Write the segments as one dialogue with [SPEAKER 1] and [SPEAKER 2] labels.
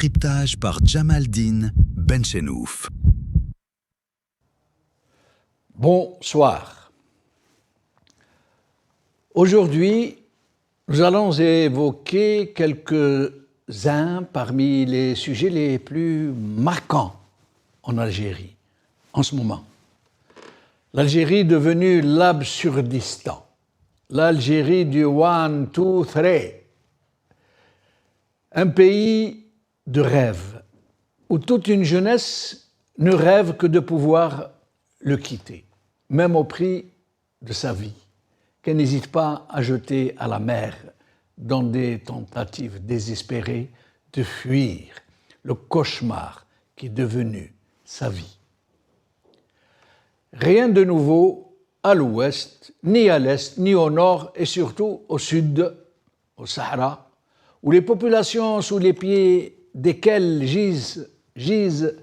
[SPEAKER 1] décryptage par Jamaldine Benchenouf.
[SPEAKER 2] Bonsoir. Aujourd'hui, nous allons évoquer quelques-uns parmi les sujets les plus marquants en Algérie en ce moment. L'Algérie devenue l'Absurdistan, l'Algérie du 1, 2, 3, un pays de rêve où toute une jeunesse ne rêve que de pouvoir le quitter, même au prix de sa vie, qu'elle n'hésite pas à jeter à la mer dans des tentatives désespérées de fuir le cauchemar qui est devenu sa vie. Rien de nouveau à l'ouest, ni à l'est, ni au nord, et surtout au sud, au Sahara, où les populations sous les pieds desquelles gisent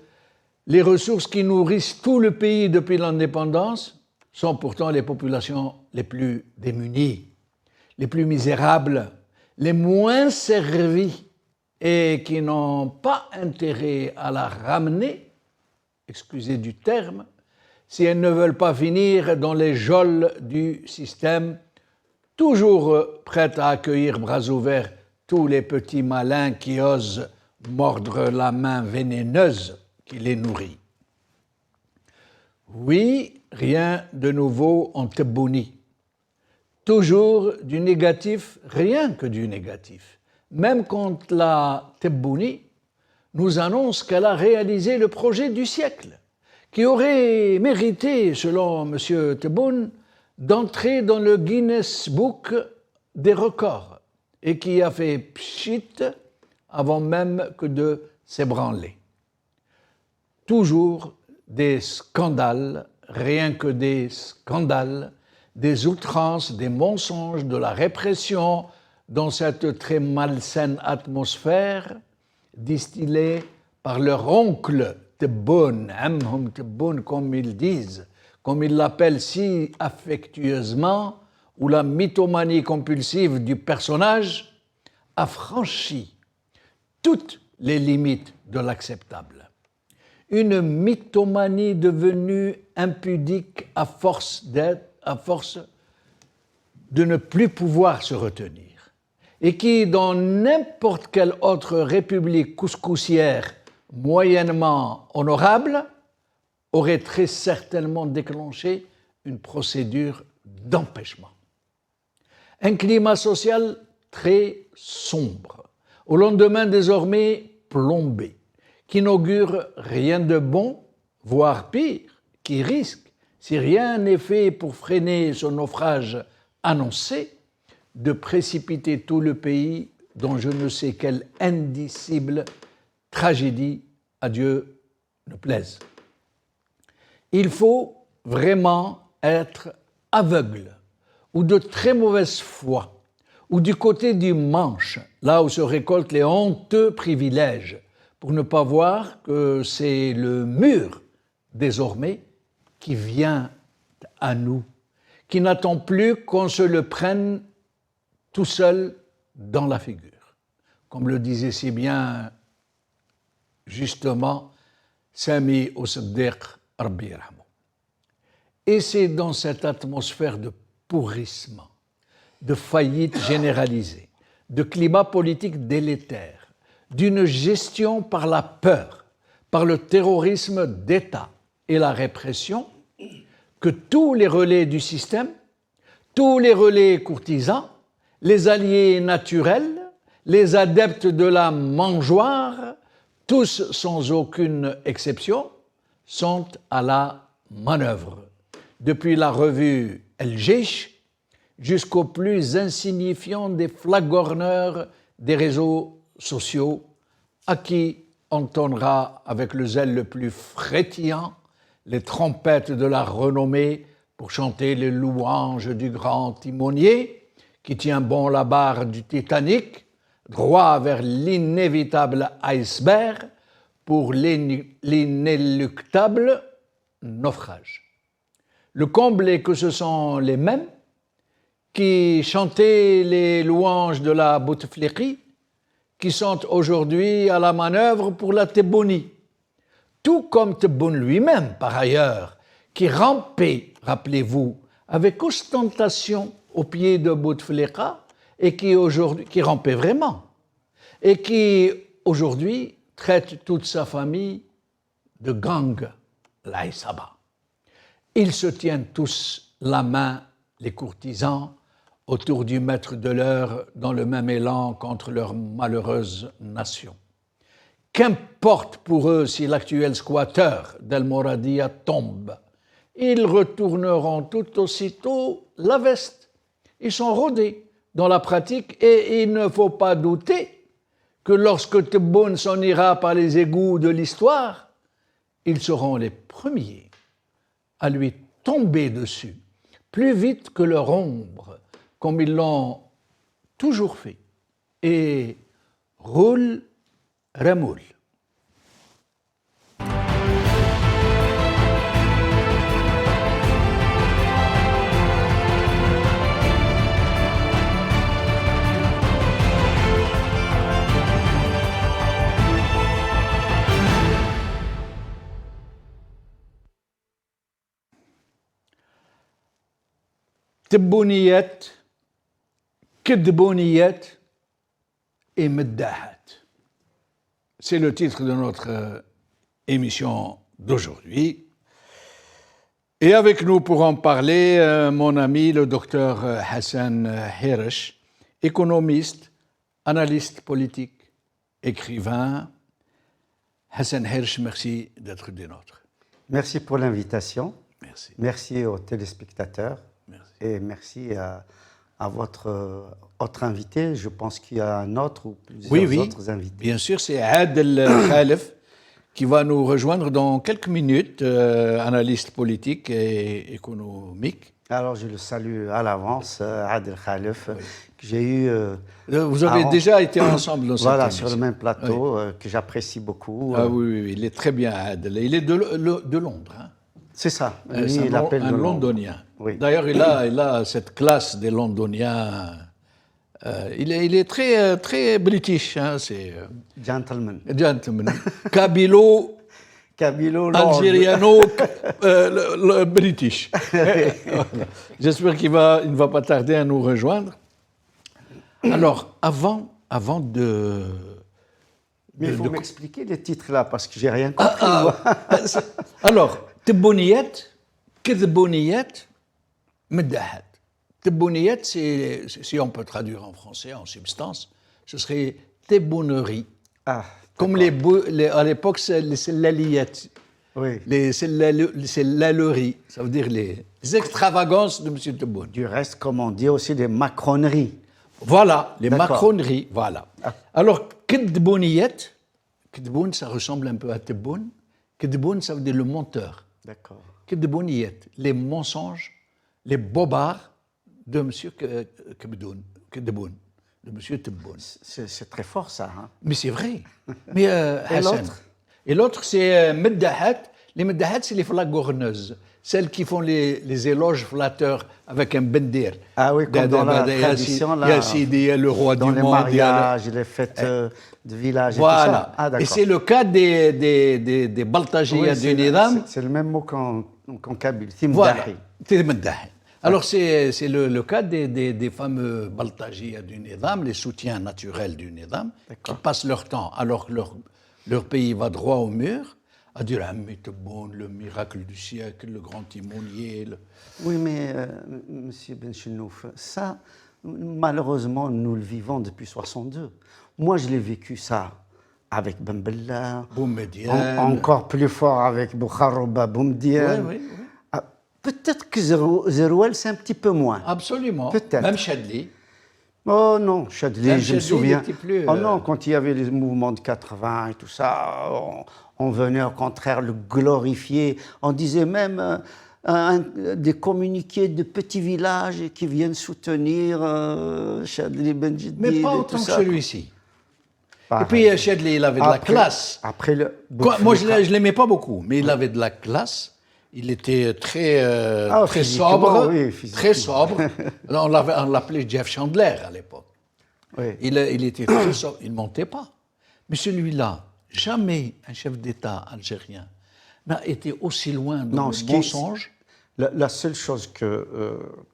[SPEAKER 2] les ressources qui nourrissent tout le pays depuis l'indépendance sont pourtant les populations les plus démunies, les plus misérables, les moins servies et qui n'ont pas intérêt à la ramener, excusez du terme, si elles ne veulent pas finir dans les geôles du système, toujours prêtes à accueillir bras ouverts tous les petits malins qui osent mordre la main vénéneuse qui les nourrit. Oui, rien de nouveau en Tebboune. Toujours du négatif, rien que du négatif. Même quand la Tebboune nous annonce qu'elle a réalisé le projet du siècle, qui aurait mérité, selon M. Tebboune, d'entrer dans le Guinness Book des records et qui a fait pchit avant même que de s'ébranler. Toujours des scandales, rien que des scandales, des outrances, des mensonges, de la répression dans cette très malsaine atmosphère distillée par leur oncle Tebboune, Tebboune comme ils disent, comme ils l'appellent si affectueusement, où la mythomanie compulsive du personnage a franchi toutes les limites de l'acceptable. Une mythomanie devenue impudique à force de ne plus pouvoir se retenir, et qui, dans n'importe quelle autre république couscoussière moyennement honorable, aurait très certainement déclenché une procédure d'empêchement. Un climat social très sombre, au lendemain désormais plombé, qui n'augure rien de bon, voire pire, qui risque, si rien n'est fait pour freiner son naufrage annoncé, de précipiter tout le pays dans je ne sais quelle indicible tragédie, à Dieu ne plaise. Il faut vraiment être aveugle ou de très mauvaise foi, ou du côté du manche, là où se récoltent les honteux privilèges, pour ne pas voir que c'est le mur, désormais, qui vient à nous, qui n'attend plus qu'on se le prenne tout seul dans la figure. Comme le disait si bien, justement, Sami Ousseddeq, Rabbi Yarhamou. Et c'est dans cette atmosphère de pourrissement, de faillite généralisée, de climat politique délétère, d'une gestion par la peur, par le terrorisme d'État et la répression, que tous les relais du système, tous les relais courtisans, les alliés naturels, les adeptes de la mangeoire, tous sans aucune exception, sont à la manœuvre. Depuis la revue El Jeish jusqu'aux plus insignifiants des flagorneurs des réseaux sociaux, à qui entonnera avec le zèle le plus frétillant les trompettes de la renommée pour chanter les louanges du grand timonier qui tient bon la barre du Titanic, droit vers l'inévitable iceberg pour l'inéluctable naufrage. Le comble est que ce sont les mêmes qui chantaient les louanges de la Boutefliki, qui sont aujourd'hui à la manœuvre pour la Tebboune. Tout comme Tebboune lui-même, par ailleurs, qui rampait, rappelez-vous, avec ostentation au pied de Bouteflika, et qui rampait vraiment, et qui aujourd'hui traite toute sa famille de gang l'Aïsaba. Ils se tiennent tous la main, les courtisans, autour du maître de l'heure dans le même élan contre leur malheureuse nation. Qu'importe pour eux si l'actuel squatteur d'El Moradia tombe, ils retourneront tout aussitôt la veste. Ils sont rodés dans la pratique et il ne faut pas douter que lorsque Tebboune s'en ira par les égouts de l'histoire, ils seront les premiers à lui tomber dessus, plus vite que leur ombre, comme ils l'ont toujours fait. Et roule, remoule. تبونيات كدبونيات et Meddahat. C'est le titre de notre émission d'aujourd'hui. Et avec nous pour en parler, mon ami le docteur Hassan Hersh, économiste, analyste politique, écrivain. Hassan Hersh, merci d'être des nôtres.
[SPEAKER 3] Merci pour l'invitation.
[SPEAKER 2] Merci.
[SPEAKER 3] Merci aux téléspectateurs.
[SPEAKER 2] Merci.
[SPEAKER 3] Et merci à votre autre invité. Je pense qu'il y a un autre ou plusieurs autres invités.
[SPEAKER 2] Bien sûr, c'est Adel Khalef qui va nous rejoindre dans quelques minutes, analyste politique et économique.
[SPEAKER 3] Alors, je le salue à l'avance, Adel Khalef, que j'ai eu...
[SPEAKER 2] Vous avez déjà été ensemble dans cette
[SPEAKER 3] Voilà,
[SPEAKER 2] émission.
[SPEAKER 3] sur le même plateau, que j'apprécie beaucoup.
[SPEAKER 2] Ah oui, il est très bien, Adel. Il est de Londres. Hein.
[SPEAKER 3] C'est ça,
[SPEAKER 2] Lui,
[SPEAKER 3] il appelle
[SPEAKER 2] un
[SPEAKER 3] de
[SPEAKER 2] Londonien.
[SPEAKER 3] Oui.
[SPEAKER 2] D'ailleurs, il a cette classe des Londoniens. Il est très, très british. Hein, c'est
[SPEAKER 3] Gentleman.
[SPEAKER 2] gentleman. Kabilo, Algériano, le british. J'espère qu'il ne va pas tarder à nous rejoindre. Alors, avant de...
[SPEAKER 3] Mais il faut m'expliquer les titres là, parce que j'ai rien compris.
[SPEAKER 2] Alors, Tebbouniyat, Kedbouniyat, Meddahat. Tebbouniyat, si on peut traduire en français, en substance, ce serait Tebbounnerie.
[SPEAKER 3] Ah,
[SPEAKER 2] comme à l'époque, c'est l'aliyat.
[SPEAKER 3] oui.
[SPEAKER 2] C'est l'allerie, ça veut dire les extravagances de M. Tebboune.
[SPEAKER 3] Du reste, comme on dit aussi, des macroneries.
[SPEAKER 2] Voilà, les
[SPEAKER 3] D'accord.
[SPEAKER 2] macroneries, voilà. Alors, Kedbouniyat, Kedboun, ça ressemble un peu à Tebboune. Kedboun, ça veut dire le menteur.
[SPEAKER 3] D'accord.
[SPEAKER 2] Kedbouniyat, les mensonges, les bobards de M. Kedboun, de M. Tebboune.
[SPEAKER 3] C'est très fort, ça. Hein?
[SPEAKER 2] Mais c'est vrai. Mais,
[SPEAKER 3] Et l'autre?
[SPEAKER 2] Et l'autre, c'est Meddahat. Les Meddahat, c'est les flagorneuses. Celles qui font les éloges flatteurs avec un bendir.
[SPEAKER 3] Ah oui, comme dans la tradition, là,
[SPEAKER 2] il y a le roi
[SPEAKER 3] dans
[SPEAKER 2] du
[SPEAKER 3] les
[SPEAKER 2] monde.
[SPEAKER 3] mariages, les fêtes de village et
[SPEAKER 2] Voilà.
[SPEAKER 3] tout ça. Ah,
[SPEAKER 2] et c'est le cas des Baltagiya du Nidam.
[SPEAKER 3] C'est le même mot qu'en kabyle,
[SPEAKER 2] Voilà.
[SPEAKER 3] Timdahi.
[SPEAKER 2] Alors, c'est le cas des fameux Baltagiya du Nidam, les soutiens naturels du Nidam, qui passent leur temps, alors que leur pays va droit au mur, à dire Ammi Tebboune, le miracle du siècle, le grand timonier.
[SPEAKER 3] Oui, mais Monsieur Benchenouf, ça, malheureusement, nous le vivons depuis 62. Moi, je l'ai vécu ça avec Ben Bella,
[SPEAKER 2] Boumediene.
[SPEAKER 3] encore plus fort avec Boucharouba Boumediene.
[SPEAKER 2] Oui.
[SPEAKER 3] Ah, peut-être que Zerouel, c'est un petit peu moins.
[SPEAKER 2] Absolument.
[SPEAKER 3] Peut-être.
[SPEAKER 2] Même Chadli.
[SPEAKER 3] Oh non, Chadli, je me souviens.
[SPEAKER 2] Plus,
[SPEAKER 3] Oh non, quand il y avait les mouvements de 80 et tout ça, on venait au contraire le glorifier. On disait même des communiqués de petits villages qui viennent soutenir Chadli Benjidid.
[SPEAKER 2] Mais pas
[SPEAKER 3] et
[SPEAKER 2] autant
[SPEAKER 3] tout
[SPEAKER 2] que
[SPEAKER 3] ça.
[SPEAKER 2] celui-ci.
[SPEAKER 3] Pareil.
[SPEAKER 2] Et puis Chadli, il avait de la classe.
[SPEAKER 3] Après
[SPEAKER 2] Moi, je ne l'aimais pas beaucoup, mais il avait de la classe. Il était très
[SPEAKER 3] physiquement,
[SPEAKER 2] sobre.
[SPEAKER 3] oui,
[SPEAKER 2] Très
[SPEAKER 3] physiquement.
[SPEAKER 2] sobre. On l'appelait Jeff Chandler à l'époque.
[SPEAKER 3] Oui.
[SPEAKER 2] Il était très sobre, il ne montait pas. Mais celui-là, jamais un chef d'État algérien n'a été aussi loin dans le mensonge.
[SPEAKER 3] La seule chose que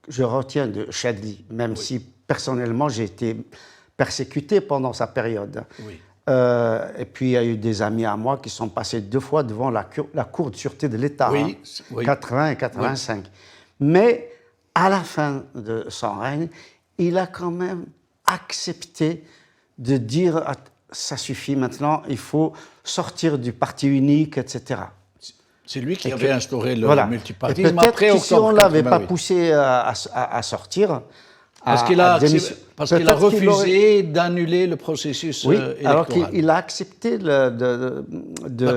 [SPEAKER 3] je retiens de Chadli, même si personnellement j'ai été persécuté pendant sa période,
[SPEAKER 2] Oui.
[SPEAKER 3] Et puis il y a eu des amis à moi qui sont passés 2 fois devant la Cour de sûreté de l'État,
[SPEAKER 2] Oui, oui.
[SPEAKER 3] 80 et 85. Oui. Mais à la fin de son règne, il a quand même accepté de dire ça suffit maintenant, il faut sortir du parti unique, etc.
[SPEAKER 2] C'est lui qui avait instauré le multipartisme.
[SPEAKER 3] Et peut-être que si on ne l'avait pas poussé à sortir,
[SPEAKER 2] parce qu'il a refusé d'annuler le processus électoral.
[SPEAKER 3] Alors qu'il a accepté la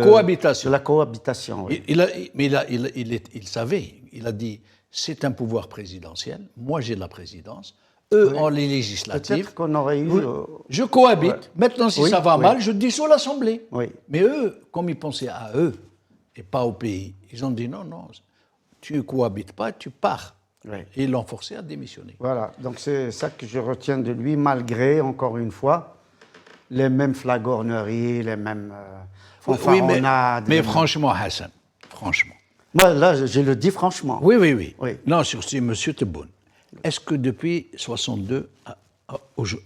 [SPEAKER 2] cohabitation.
[SPEAKER 3] La cohabitation, oui.
[SPEAKER 2] Il savait, il a dit, c'est un pouvoir présidentiel, moi j'ai la présidence, eux ont les législatives.
[SPEAKER 3] Peut-être qu'on aurait eu...
[SPEAKER 2] Je cohabite, maintenant si ça va mal, je dissous l'Assemblée.
[SPEAKER 3] Oui.
[SPEAKER 2] Mais eux, comme ils pensaient à eux et pas au pays, ils ont dit non, tu ne cohabites pas, tu pars. Oui. Et ils l'ont forcé à démissionner.
[SPEAKER 3] Voilà, donc c'est ça que je retiens de lui, malgré, encore une fois, les mêmes flagorneries, les mêmes fanfaronnades.
[SPEAKER 2] Mais franchement, Hassan, franchement.
[SPEAKER 3] Moi, là, je le dis franchement.
[SPEAKER 2] Oui. Non, c'est M. Tebboune. Est-ce que depuis 1962,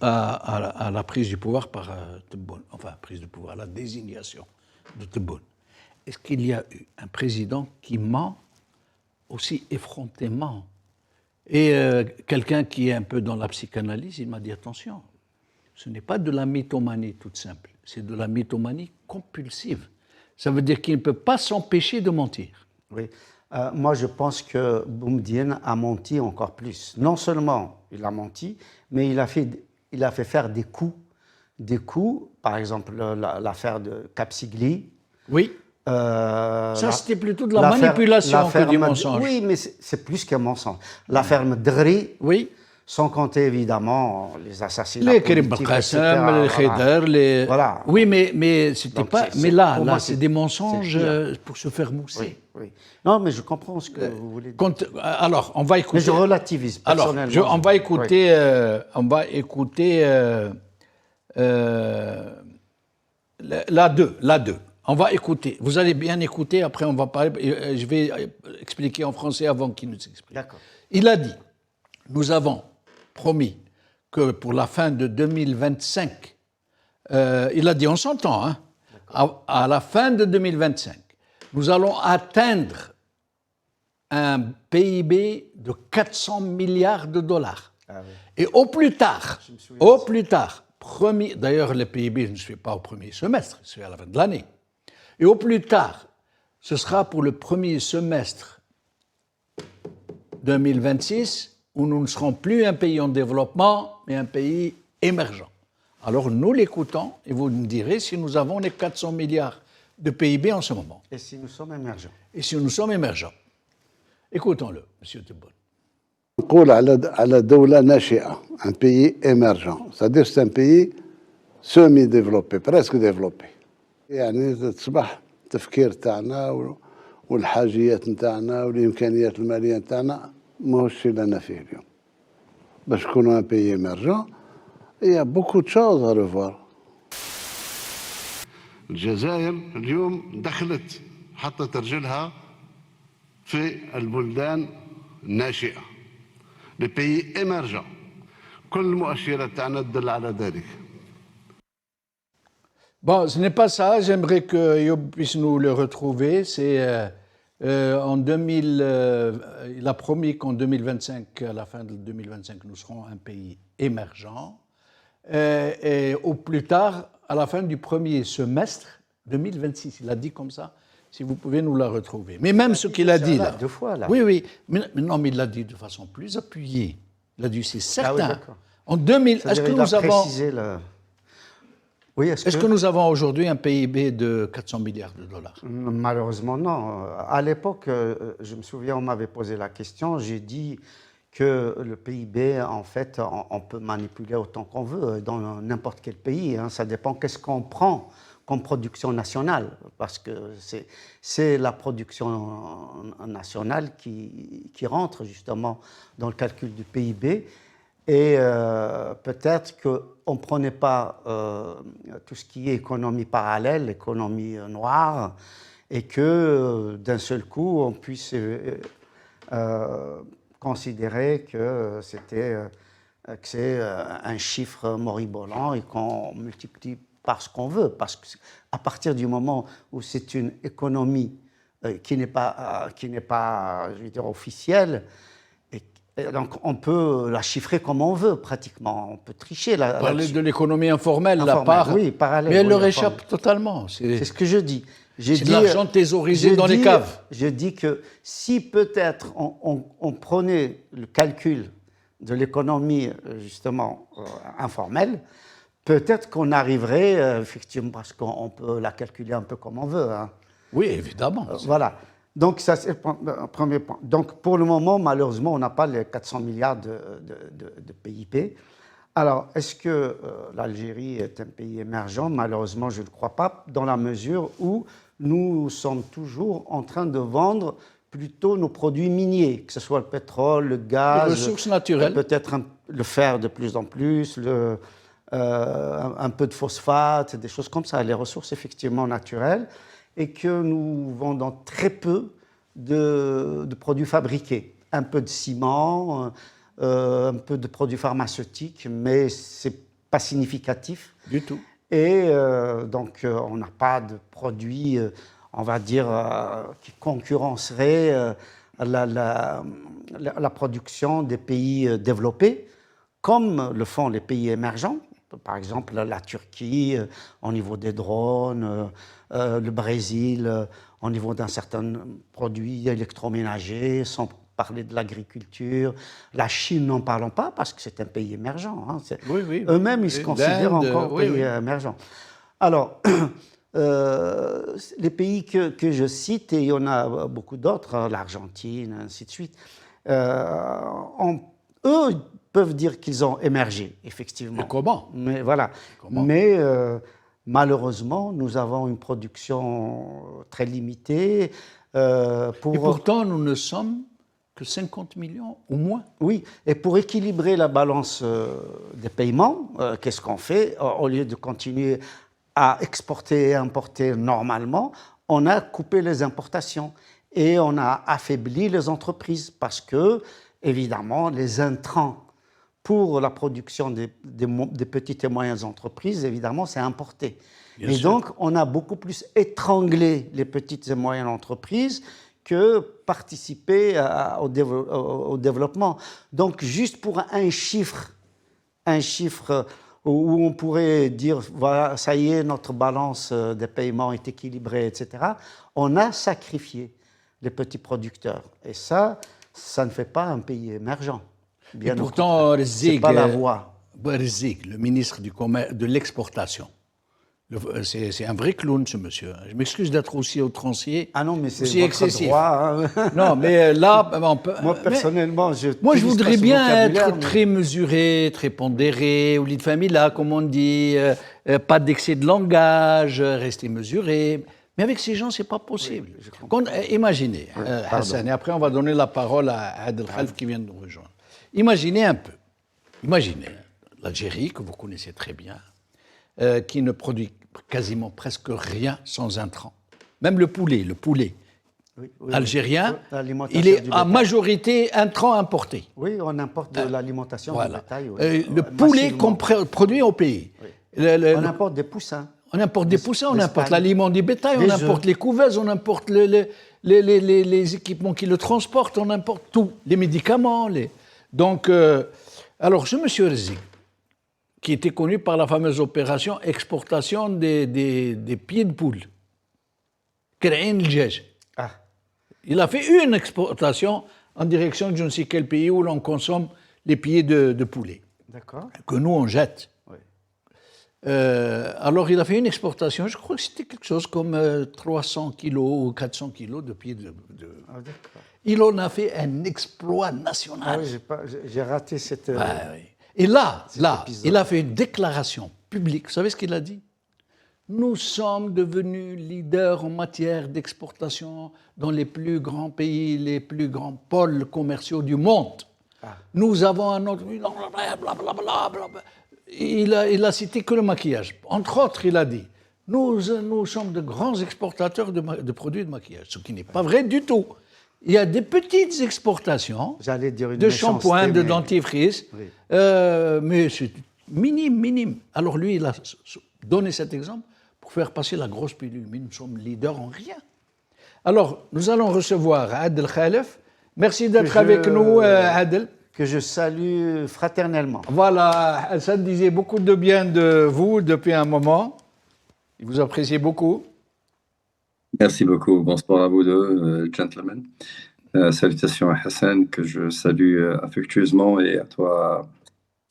[SPEAKER 2] à la prise du pouvoir par Tebboune, enfin, prise du pouvoir, la désignation de Tebboune, est-ce qu'il y a eu un président qui ment aussi effrontément? Et quelqu'un qui est un peu dans la psychanalyse, il m'a dit attention, ce n'est pas de la mythomanie toute simple, c'est de la mythomanie compulsive. Ça veut dire qu'il ne peut pas s'empêcher de mentir.
[SPEAKER 3] Oui, moi je pense que Boumedienne a menti encore plus. Non seulement il a menti, mais il a fait faire des coups, par exemple l'affaire de Capsigli.
[SPEAKER 2] Oui. Ça, c'était plutôt de la manipulation que du mensonge.
[SPEAKER 3] Oui, mais c'est plus qu'un mensonge. L'affaire Medri,
[SPEAKER 2] oui.
[SPEAKER 3] Sans compter évidemment les assassinats
[SPEAKER 2] les Karim Belkacem, les Khader,
[SPEAKER 3] voilà.
[SPEAKER 2] Oui, mais c'était pas. Mais là, c'est des mensonges pour se faire mousser.
[SPEAKER 3] Oui. Non, mais je comprends ce que vous voulez dire.
[SPEAKER 2] Alors, on va écouter.
[SPEAKER 3] Mais je relativise personnellement.
[SPEAKER 2] Alors, on va écouter. La 2. On va écouter. Vous allez bien écouter. Après, on va parler. Je vais expliquer en français avant qu'il nous explique.
[SPEAKER 3] D'accord.
[SPEAKER 2] Il a dit, nous avons promis que pour la fin de 2025, il a dit, on s'entend, hein, à la fin de 2025, nous allons atteindre un PIB de 400 milliards de dollars. Ah oui. Et au plus tard, d'ailleurs le PIB ne se fait pas au premier semestre, c'est à la fin de l'année. Et au plus tard, ce sera pour le premier semestre 2026, où nous ne serons plus un pays en développement, mais un pays émergent. Alors nous l'écoutons et vous nous direz si nous avons les 400 milliards de PIB en ce moment.
[SPEAKER 3] Et si nous sommes émergents.
[SPEAKER 2] Écoutons-le, M. Tebboune.
[SPEAKER 4] نقول على دولة ناشئة, un pays émergent. C'est-à-dire c'est un pays semi-développé, presque développé. يعني تصبح التفكير تاعنا والحاجيات نتاعنا والإمكانيات المالية نتاعنا ماهوش اللي لنا فيه اليوم. باش نكونوا un pays émergent, il y a beaucoup de choses à revoir. الجزائر اليوم دخلت حطت رجلها في البلدان الناشئة. Les pays émergents. كل المؤشرات تاعنا تدل على ذلك.
[SPEAKER 2] Bon, ce n'est pas ça. J'aimerais que Yob puisse nous le retrouver. C'est en 2000. Il a promis qu'en 2025, à la fin de 2025, nous serons un pays émergent. Et au plus tard, à la fin du premier semestre 2026, il a dit comme ça. Si vous pouvez nous la retrouver. Mais même ce qu'il a dit là.
[SPEAKER 3] 2 fois là.
[SPEAKER 2] Oui. Mais il l'a dit de façon plus appuyée. Il a dit c'est certain.
[SPEAKER 3] Ah oui, d'accord.
[SPEAKER 2] En 2000, est-ce que nous avons.
[SPEAKER 3] Oui,
[SPEAKER 2] est-ce que nous avons aujourd'hui un PIB de 400 milliards de dollars?
[SPEAKER 3] Malheureusement, non. À l'époque, je me souviens, on m'avait posé la question, j'ai dit que le PIB, en fait, on peut manipuler autant qu'on veut dans n'importe quel pays. Hein. Ça dépend qu'est-ce qu'on prend comme production nationale, parce que c'est la production nationale qui rentre justement dans le calcul du PIB. Et peut-être qu'on ne prenait pas tout ce qui est économie parallèle, économie noire, et que d'un seul coup, on puisse considérer que c'est un chiffre moribolant et qu'on multiplie par ce qu'on veut. Parce qu'à partir du moment où c'est une économie qui n'est pas, je veux dire, officielle, et donc on peut la chiffrer comme on veut pratiquement. On peut tricher.
[SPEAKER 2] Parler de l'économie informelle, la part,
[SPEAKER 3] oui, parallèle,
[SPEAKER 2] mais elle
[SPEAKER 3] oui,
[SPEAKER 2] leur échappe totalement.
[SPEAKER 3] C'est ce que je dis.
[SPEAKER 2] C'est de l'argent thésaurisé dans les caves.
[SPEAKER 3] Je dis que si peut-être on prenait le calcul de l'économie justement informelle, peut-être qu'on arriverait, effectivement, parce qu'on peut la calculer un peu comme on veut. Hein.
[SPEAKER 2] Oui, évidemment.
[SPEAKER 3] Voilà. Donc, ça, c'est le premier point. Donc, pour le moment, malheureusement, on n'a pas les 400 milliards de PIB. Alors, est-ce que l'Algérie est un pays émergent? Malheureusement, je ne crois pas, dans la mesure où nous sommes toujours en train de vendre plutôt nos produits miniers, que ce soit le pétrole, le gaz,
[SPEAKER 2] les ressources naturelles,
[SPEAKER 3] peut-être le fer de plus en plus, un peu de phosphate, des choses comme ça, les ressources effectivement naturelles, et que nous vendons très peu de produits fabriqués, un peu de ciment, un peu de produits pharmaceutiques, mais c'est pas significatif
[SPEAKER 2] du tout.
[SPEAKER 3] Et donc on n'a pas de produits, on va dire, qui concurrenceraient la production des pays développés, comme le font les pays émergents. Par exemple, la Turquie, au niveau des drones, le Brésil, au niveau d'un certain produit électroménager, sans parler de l'agriculture. La Chine, n'en parlons pas, parce que c'est un pays émergent. Hein.
[SPEAKER 2] Oui, oui.
[SPEAKER 3] Eux-mêmes, ils se considèrent encore pays émergents. Alors, les pays que je cite, et il y en a beaucoup d'autres, hein, l'Argentine, ainsi de suite, eux peuvent dire qu'ils ont émergé, effectivement.
[SPEAKER 2] Mais comment?
[SPEAKER 3] Mais voilà.
[SPEAKER 2] Comment?
[SPEAKER 3] Mais malheureusement, nous avons une production très limitée.
[SPEAKER 2] Et pourtant, nous ne sommes que 50 millions ou moins.
[SPEAKER 3] Oui, et pour équilibrer la balance des paiements, qu'est-ce qu'on fait? Au lieu de continuer à exporter et importer normalement, on a coupé les importations et on a affaibli les entreprises parce que, évidemment, les intrants pour la production des petites et moyennes entreprises, évidemment, c'est importé. Bien et sûr. Donc, on a beaucoup plus étranglé les petites et moyennes entreprises que participer au développement. Donc, juste pour un chiffre où on pourrait dire, voilà, ça y est, notre balance des paiements est équilibrée, etc., on a sacrifié les petits producteurs. Et ça ne fait pas un pays émergent.
[SPEAKER 2] Bien et pourtant, Rezik,
[SPEAKER 3] pas la voie.
[SPEAKER 2] Rezik, le ministre de l'exportation, c'est un vrai clown, ce monsieur. Je m'excuse d'être aussi outrancier.
[SPEAKER 3] Ah non, mais c'est
[SPEAKER 2] aussi excessif.
[SPEAKER 3] Droit, hein.
[SPEAKER 2] Non, mais là,
[SPEAKER 3] moi personnellement, je
[SPEAKER 2] voudrais bien être très mesuré, très pondéré, au lit de famille, là, comme on dit, pas d'excès de langage, rester mesuré. Mais avec ces gens, c'est pas possible. Oui, imaginez, Hassan, et après on va donner la parole à Adel Khalf qui vient de nous rejoindre. Imaginez un peu. Imaginez l'Algérie, que vous connaissez très bien, qui ne produit quasiment presque rien sans intrants. Même le poulet algérien, il est à majorité intrants importés.
[SPEAKER 3] Oui, on importe de l'alimentation du bétail.
[SPEAKER 2] Le poulet qu'on produit au pays.
[SPEAKER 3] Oui. On importe des poussins.
[SPEAKER 2] On importe des poussins, on importe l'aliment du bétail, on importe les couveuses, on importe les équipements qui le transportent, on importe tout, les médicaments. Donc, alors ce monsieur Rezik, qui était connu par la fameuse opération exportation des pieds de poule, il a fait une exportation en direction de je ne sais quel pays où l'on consomme les pieds de poulet, que nous on jette. Oui. Alors il a fait une exportation, je crois que c'était quelque chose comme 300 kilos ou 400 kilos de pieds de... Il en a fait un exploit national.
[SPEAKER 3] Ah oui, j'ai raté cette...
[SPEAKER 2] oui. Et là, il a fait une déclaration publique. Vous savez ce qu'il a dit? Nous sommes devenus leaders en matière d'exportation dans les plus grands pays, les plus grands pôles commerciaux du monde. Nous avons un autre... Il a cité que le maquillage. Entre autres, il a dit, nous sommes de grands exportateurs de produits de maquillage, ce qui n'est pas vrai du tout. Il y a des petites exportations de shampoing, de dentifrice,
[SPEAKER 3] Oui.
[SPEAKER 2] mais c'est minime. Alors lui, il a donné cet exemple pour faire passer la grosse pilule. Mais nous sommes leaders en rien. Alors, nous allons recevoir Adel Khalef. Merci d'être avec nous, Adel.
[SPEAKER 3] Que je salue fraternellement.
[SPEAKER 2] Voilà, Hassan disait beaucoup de bien de vous depuis un moment. Il vous appréciait beaucoup.
[SPEAKER 5] Merci beaucoup. Bonsoir à vous deux, gentlemen. Salutations à Hassan, que je salue affectueusement, et à toi,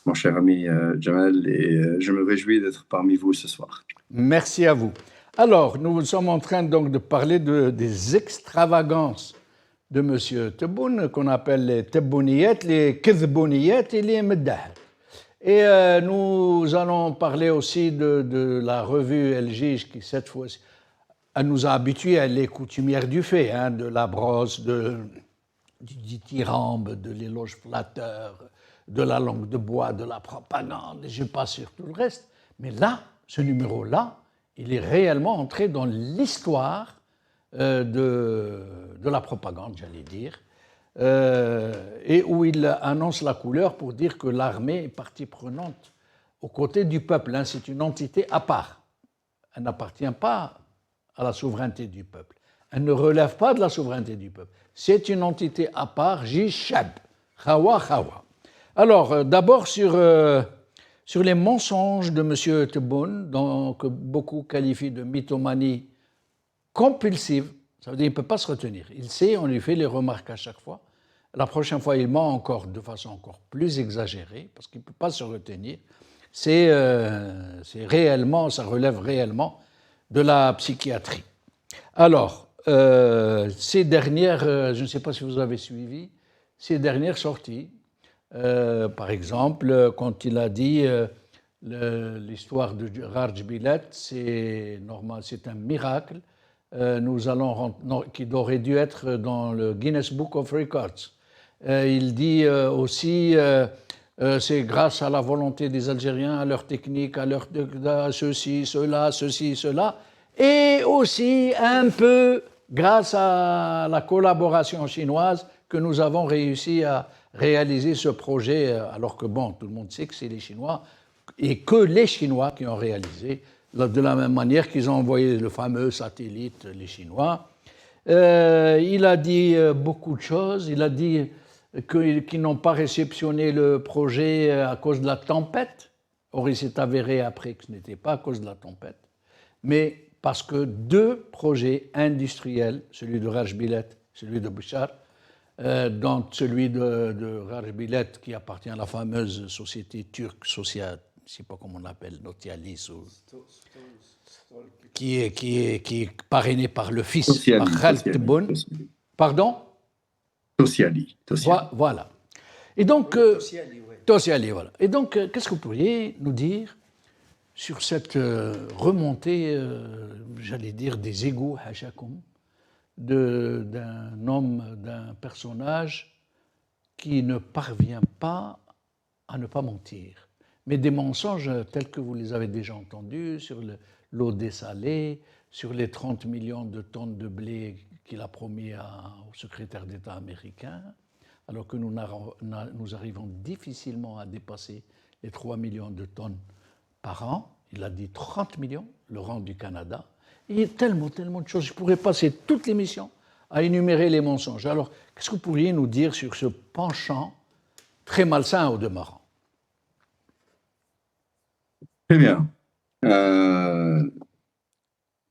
[SPEAKER 5] mon cher ami Jamal. Et je me réjouis d'être parmi vous ce soir.
[SPEAKER 2] Merci à vous. Alors, nous sommes en train donc de parler des extravagances de M. Tebboune, qu'on appelle les Tebbouniyet, les Kizbouniyet et les Meddah. Et nous allons parler aussi de la revue El Jij, qui cette fois-ci nous a habitués à les coutumières du fait, hein, de la brosse, du dithyrambe, de l'éloge flatteur, de la langue de bois, de la propagande, et je passe sur tout le reste. Mais là, ce numéro-là, il est réellement entré dans l'histoire de la propagande, j'allais dire, et où il annonce la couleur pour dire que l'armée est partie prenante aux côtés du peuple. Hein, c'est une entité à part. Elle n'appartient pas à la souveraineté du peuple. Elle ne relève pas de la souveraineté du peuple. C'est une entité à part, Jishab, Khawa. Alors, d'abord sur les mensonges de M. Tebboune, que beaucoup qualifient de mythomanie compulsive. Ça veut dire qu'il ne peut pas se retenir. Il sait, on lui fait les remarques à chaque fois. La prochaine fois, il ment encore de façon encore plus exagérée, parce qu'il ne peut pas se retenir. C'est réellement, ça relève réellement de la psychiatrie. Alors, ces dernières, je ne sais pas si vous avez suivi, ces dernières sorties, par exemple, quand il a dit l'histoire de Raj Bilet, c'est normal, c'est un miracle, qui aurait dû être dans le Guinness Book of Records. Il dit aussi, c'est grâce à la volonté des Algériens, à leur technique, à leur ceci, cela, et aussi un peu grâce à la collaboration chinoise que nous avons réussi à réaliser ce projet, alors que bon, tout le monde sait que c'est les Chinois, et que les Chinois qui ont réalisé, de la même manière qu'ils ont envoyé le fameux satellite, les Chinois. Il a dit beaucoup de choses. Il a dit qu'ils n'ont pas réceptionné le projet à cause de la tempête. Or, il s'est avéré après que ce n'était pas à cause de la tempête, mais parce que deux projets industriels, celui de Raj Bilet, celui de Bouchar, dont celui de Raj Bilet, qui appartient à la fameuse société turque sociale, je ne sais pas comment on l'appelle, Notialis, qui est parrainé par le fils, par Khaled Tebboune. Pardon ?
[SPEAKER 5] Tosiali.
[SPEAKER 2] Voilà. Et donc, Tosiali, voilà. Et donc, qu'est-ce que vous pourriez nous dire sur cette remontée, j'allais dire, des égos, hachakoum, d'un homme, d'un personnage qui ne parvient pas à ne pas mentir, mais des mensonges tels que vous les avez déjà entendus sur l'eau dessalée, sur les 30 millions de tonnes de blé qu'il a promis au secrétaire d'État américain, alors que nous arrivons difficilement à dépasser les 3 millions de tonnes par an. Il a dit 30 millions, le rang du Canada. Il y a tellement de choses. Je pourrais passer toute l'émission à énumérer les mensonges. Alors, qu'est-ce que vous pourriez nous dire sur ce penchant très malsain au demeurant ?
[SPEAKER 5] Très bien.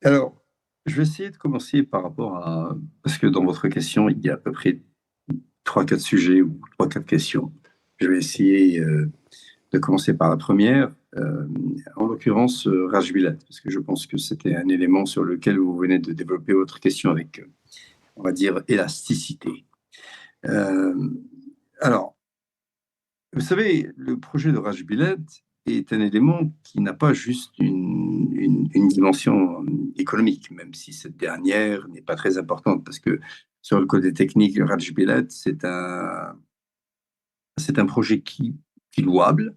[SPEAKER 5] Alors, je vais essayer de commencer par rapport à... Parce que dans votre question, il y a à peu près 3-4 sujets ou 3-4 questions. Je vais essayer de commencer par la première, en l'occurrence Raj Bilet, parce que je pense que c'était un élément sur lequel vous venez de développer votre question avec, on va dire, élasticité. Alors, vous savez, le projet de Raj Bilet est un élément qui n'a pas juste une dimension économique, même si cette dernière n'est pas très importante, parce que sur le côté technique, le Raj Bilet, c'est un C'est un projet qui est louable.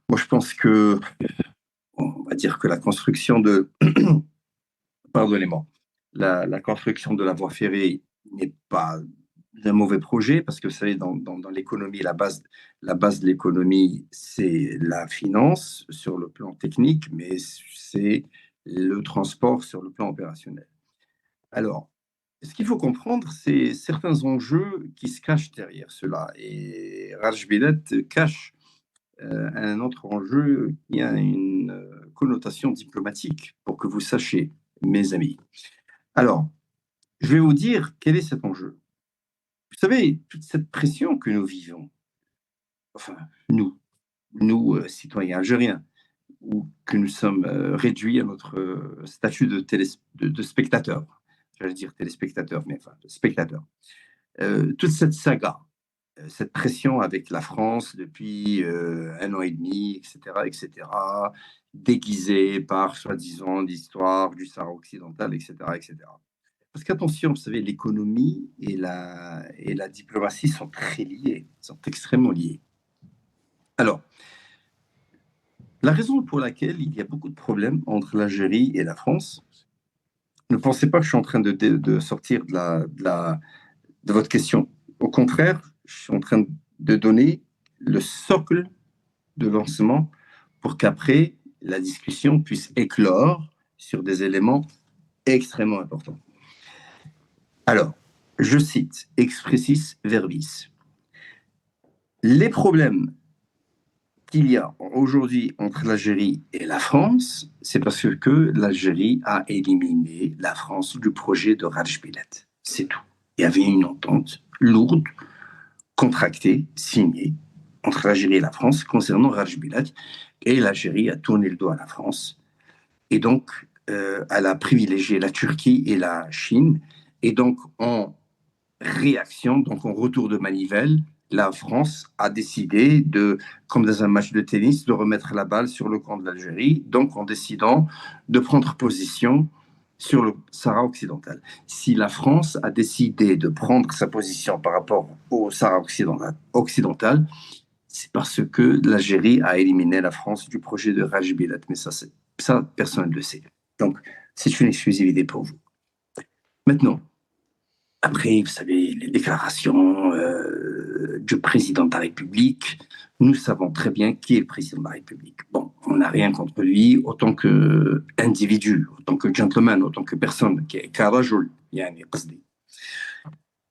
[SPEAKER 5] Moi, je pense que, on va dire que la construction de, pardonnez-moi, la construction de la voie ferrée n'est pas un mauvais projet parce que vous savez, dans l'économie, la base de l'économie, c'est la finance sur le plan technique, mais c'est le transport sur le plan opérationnel. Alors, ce qu'il faut comprendre, c'est certains enjeux qui se cachent derrière cela. Et Rajbilat cache un autre enjeu qui a une connotation diplomatique, pour que vous sachiez, mes amis. Alors, je vais vous dire quel est cet enjeu. Vous savez, toute cette pression que nous vivons, enfin, citoyens algériens, ou que nous sommes réduits à notre statut de spectateur, j'allais dire téléspectateur, mais enfin, de spectateur. Toute cette saga, cette pression avec la France depuis 1 an et demi, etc., déguisée par, soi-disant, l'histoire du Sahara occidental, etc. Parce qu'attention, vous savez, l'économie et la diplomatie sont très liées, sont extrêmement liées. Alors, la raison pour laquelle il y a beaucoup de problèmes entre l'Algérie et la France, ne pensez pas que je suis en train de sortir de votre question. Au contraire, je suis en train de donner le socle de lancement pour qu'après, la discussion puisse éclore sur des éléments extrêmement importants. Alors, je cite expressis verbis. Les problèmes qu'il y a aujourd'hui entre l'Algérie et la France, c'est parce que l'Algérie a éliminé la France du projet de Rajbilat. C'est tout. Il y avait une entente lourde, contractée, signée entre l'Algérie et la France concernant Rajbilat, et l'Algérie a tourné le dos à la France. Et donc, elle a privilégié la Turquie et la Chine. Et donc, en réaction, donc en retour de manivelle, la France a décidé comme dans un match de tennis, de remettre la balle sur le camp de l'Algérie, donc en décidant de prendre position sur le Sahara occidental. Si la France a décidé de prendre sa position par rapport au Sahara occidental, c'est parce que l'Algérie a éliminé la France du projet de Rajbilat. Mais ça, personne ne le sait. Donc, c'est une exclusivité pour vous. Maintenant, après, vous savez, les déclarations du président de la République, nous savons très bien qui est le président de la République. Bon, on n'a rien contre lui autant qu'individu, autant que gentleman, autant que personne, Karajul, yani qasdi.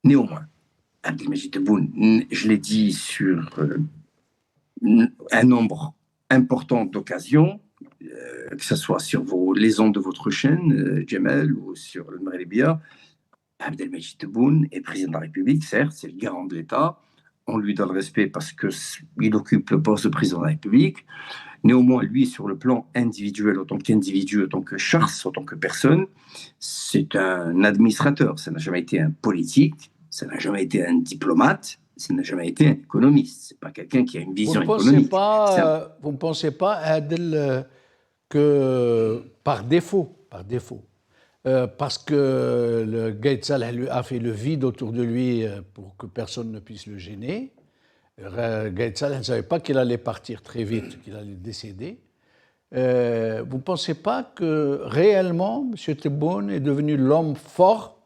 [SPEAKER 5] Néanmoins, Abdelmajid Tebboune, je l'ai dit sur un nombre important d'occasions, que ce soit sur les ondes de votre chaîne, Jamel, ou sur le Maghrébia, Abdelmajid Tebboune est président de la République, certes, c'est le garant de l'État. On lui donne respect parce qu'il occupe le poste de président de la République. Néanmoins, lui, sur le plan individuel, en tant qu'individu, en tant que chasse, en tant que personne, c'est un administrateur. Ça n'a jamais été un politique, ça n'a jamais été un diplomate, ça n'a jamais été un économiste. C'est pas quelqu'un qui a une vision économique.
[SPEAKER 2] Vous ne pensez pas, Adel, que par défaut, parce que le Gaïd Salah a fait le vide autour de lui pour que personne ne puisse le gêner. Gaïd Salah ne savait pas qu'il allait partir très vite, qu'il allait décéder. Vous ne pensez pas que réellement, M. Tebboune est devenu l'homme fort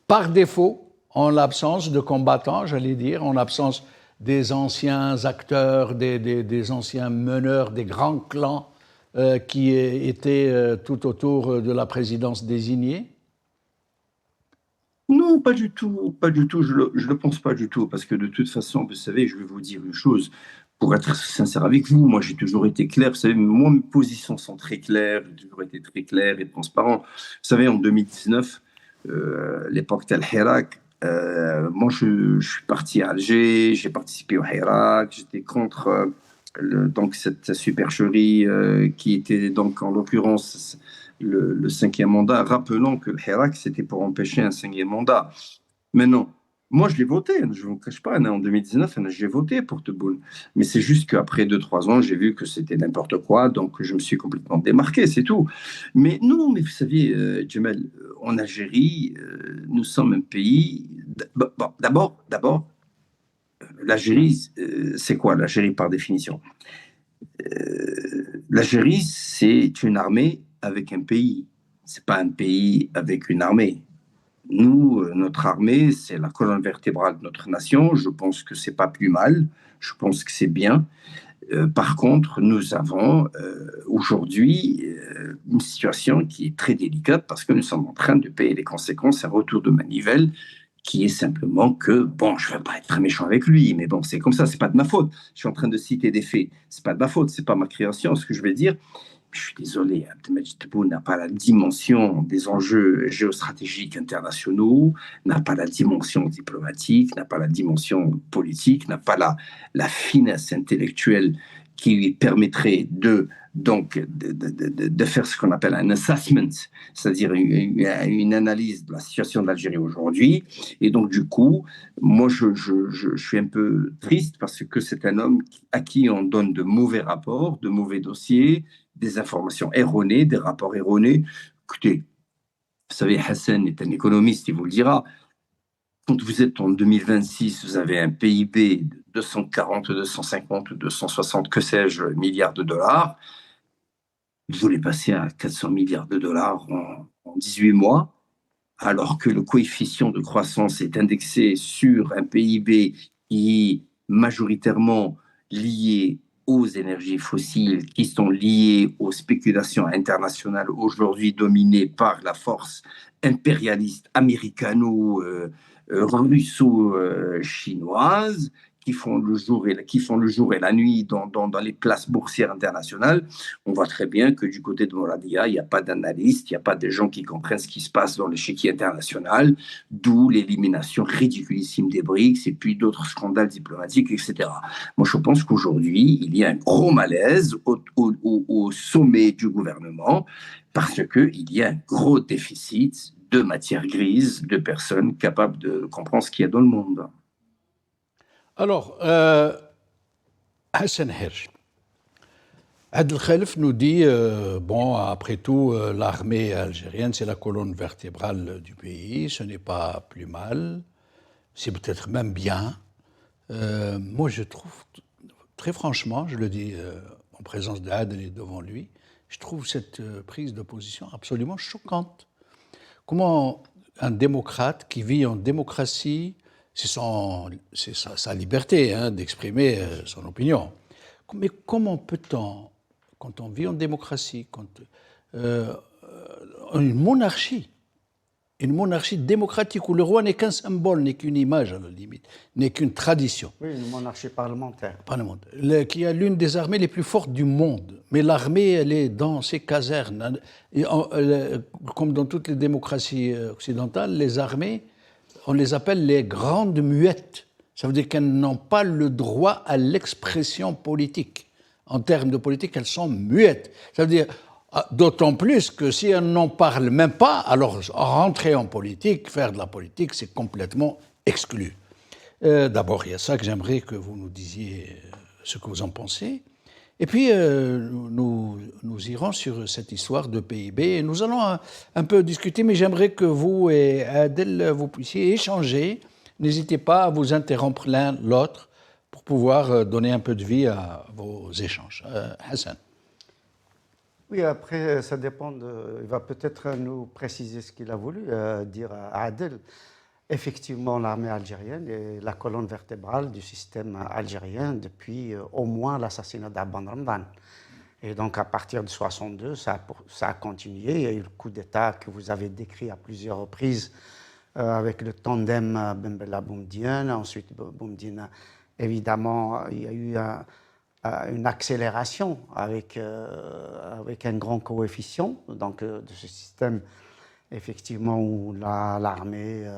[SPEAKER 2] par défaut, en l'absence de combattants, j'allais dire, en l'absence des anciens acteurs, des anciens meneurs, des grands clans qui étaient tout autour de la présidence désignée?
[SPEAKER 5] Non, pas du tout, je le pense pas du tout, parce que de toute façon, vous savez, je vais vous dire une chose, pour être sincère avec vous, moi j'ai toujours été clair, vous savez, moi mes positions sont très claires, j'ai toujours été très clair et transparent. Vous savez, en 2019, l'époque Tel Hirak, moi je suis parti à Alger, j'ai participé au Hirak, j'étais contre donc cette supercherie qui était donc en l'occurrence le 5e mandat. Rappelons que le Hirak, c'était pour empêcher un 5e mandat. Maintenant, moi, je l'ai voté, je ne vous cache pas, en 2019, j'ai voté pour Tebboune. Mais c'est juste qu'après 2-3 ans, j'ai vu que c'était n'importe quoi, donc je me suis complètement démarqué, c'est tout. Mais non, mais vous savez, Jamel, en Algérie, nous sommes un pays... Bon, d'abord, l'Algérie, c'est quoi l'Algérie par définition? L'Algérie, c'est une armée avec un pays. C'est pas un pays avec une armée. Nous, notre armée, c'est la colonne vertébrale de notre nation. Je pense que c'est pas plus mal. Je pense que c'est bien. Par contre, nous avons aujourd'hui une situation qui est très délicate parce que nous sommes en train de payer les conséquences, un retour de manivelle qui est simplement que, bon, je ne vais pas être très méchant avec lui, mais bon, c'est comme ça, c'est pas de ma faute. Je suis en train de citer des faits, c'est pas de ma faute, c'est pas ma création. Ce que je vais dire, je suis désolé, Abdelmajid Tebboune n'a pas la dimension des enjeux géostratégiques internationaux, n'a pas la dimension diplomatique, n'a pas la dimension politique, n'a pas la finesse intellectuelle qui lui permettrait de faire ce qu'on appelle un assessment, c'est-à-dire une analyse de la situation de l'Algérie aujourd'hui. Et donc, du coup, moi, je suis un peu triste parce que c'est un homme à qui on donne de mauvais rapports, de mauvais dossiers, des informations erronées, des rapports erronés. Écoutez, vous savez, Hassan est un économiste, il vous le dira. Quand vous êtes en 2026, vous avez un PIB de 240, 250, 260, que sais-je, milliards de dollars. Vous voulez passer à 400 milliards de dollars en 18 mois, alors que le coefficient de croissance est indexé sur un PIB qui est majoritairement lié aux énergies fossiles, qui sont liées aux spéculations internationales aujourd'hui dominées par la force impérialiste américano-russo-chinoise, qui font le jour et la nuit dans les places boursières internationales. On voit très bien que du côté de Moradia, il n'y a pas d'analystes, il n'y a pas de gens qui comprennent ce qui se passe dans l'échiquier international, d'où l'élimination ridiculissime des BRICS et puis d'autres scandales diplomatiques, etc. Moi, je pense qu'aujourd'hui, il y a un gros malaise au sommet du gouvernement parce qu'il y a un gros déficit de matière grise, de personnes capables de comprendre ce qu'il y a dans le monde.
[SPEAKER 2] Alors, Hassan Herj, Adel Khelf nous dit, bon, après tout, l'armée algérienne, c'est la colonne vertébrale du pays, ce n'est pas plus mal, c'est peut-être même bien. Moi, je trouve, très franchement, je le dis en présence d'Adel et devant lui, je trouve cette prise de position absolument choquante. Comment un démocrate qui vit en démocratie, c'est sa liberté d'exprimer son opinion. Mais comment peut-on, quand on vit en démocratie, une monarchie démocratique où le roi n'est qu'un symbole, n'est qu'une image à la limite, n'est qu'une tradition.
[SPEAKER 3] Oui, une monarchie parlementaire.
[SPEAKER 2] Qui a l'une des armées les plus fortes du monde. Mais l'armée, elle est dans ses casernes. Comme dans toutes les démocraties occidentales, les armées, on les appelle les grandes muettes. Ça veut dire qu'elles n'ont pas le droit à l'expression politique. En termes de politique, elles sont muettes. Ça veut dire, d'autant plus que si elles n'en parlent même pas, alors rentrer en politique, faire de la politique, c'est complètement exclu. D'abord, il y a ça que j'aimerais que vous nous disiez ce que vous en pensez. Et puis, nous irons sur cette histoire de PIB et nous allons un peu discuter, mais j'aimerais que vous et Adel, vous puissiez échanger. N'hésitez pas à vous interrompre l'un l'autre pour pouvoir donner un peu de vie à vos échanges. Hassan.
[SPEAKER 3] Oui, après, ça dépend il va peut-être nous préciser ce qu'il a voulu dire à Adel. Effectivement, l'armée algérienne est la colonne vertébrale du système algérien depuis au moins l'assassinat d'Abban Ramdan. Et donc, à partir de 1962, ça a continué. Il y a eu le coup d'État que vous avez décrit à plusieurs reprises avec le tandem Ben Bella Boumediene. Ensuite, Boumediene, évidemment, il y a eu une accélération avec un grand coefficient donc, de ce système, effectivement, où l'armée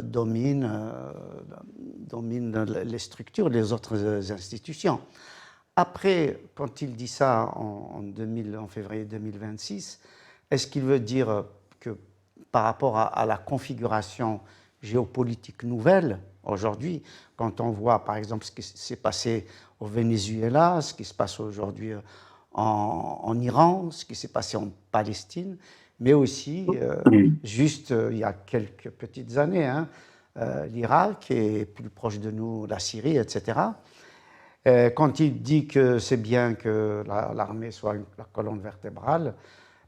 [SPEAKER 3] domine les structures des autres institutions. Après, quand il dit ça en février 2026, est-ce qu'il veut dire que par rapport à la configuration géopolitique nouvelle aujourd'hui, quand on voit par exemple ce qui s'est passé au Venezuela, ce qui se passe aujourd'hui en Iran, ce qui s'est passé en Palestine, mais aussi, juste il y a quelques petites années, l'Irak et plus proche de nous la Syrie, etc. Quand il dit que c'est bien que l'armée soit la colonne vertébrale,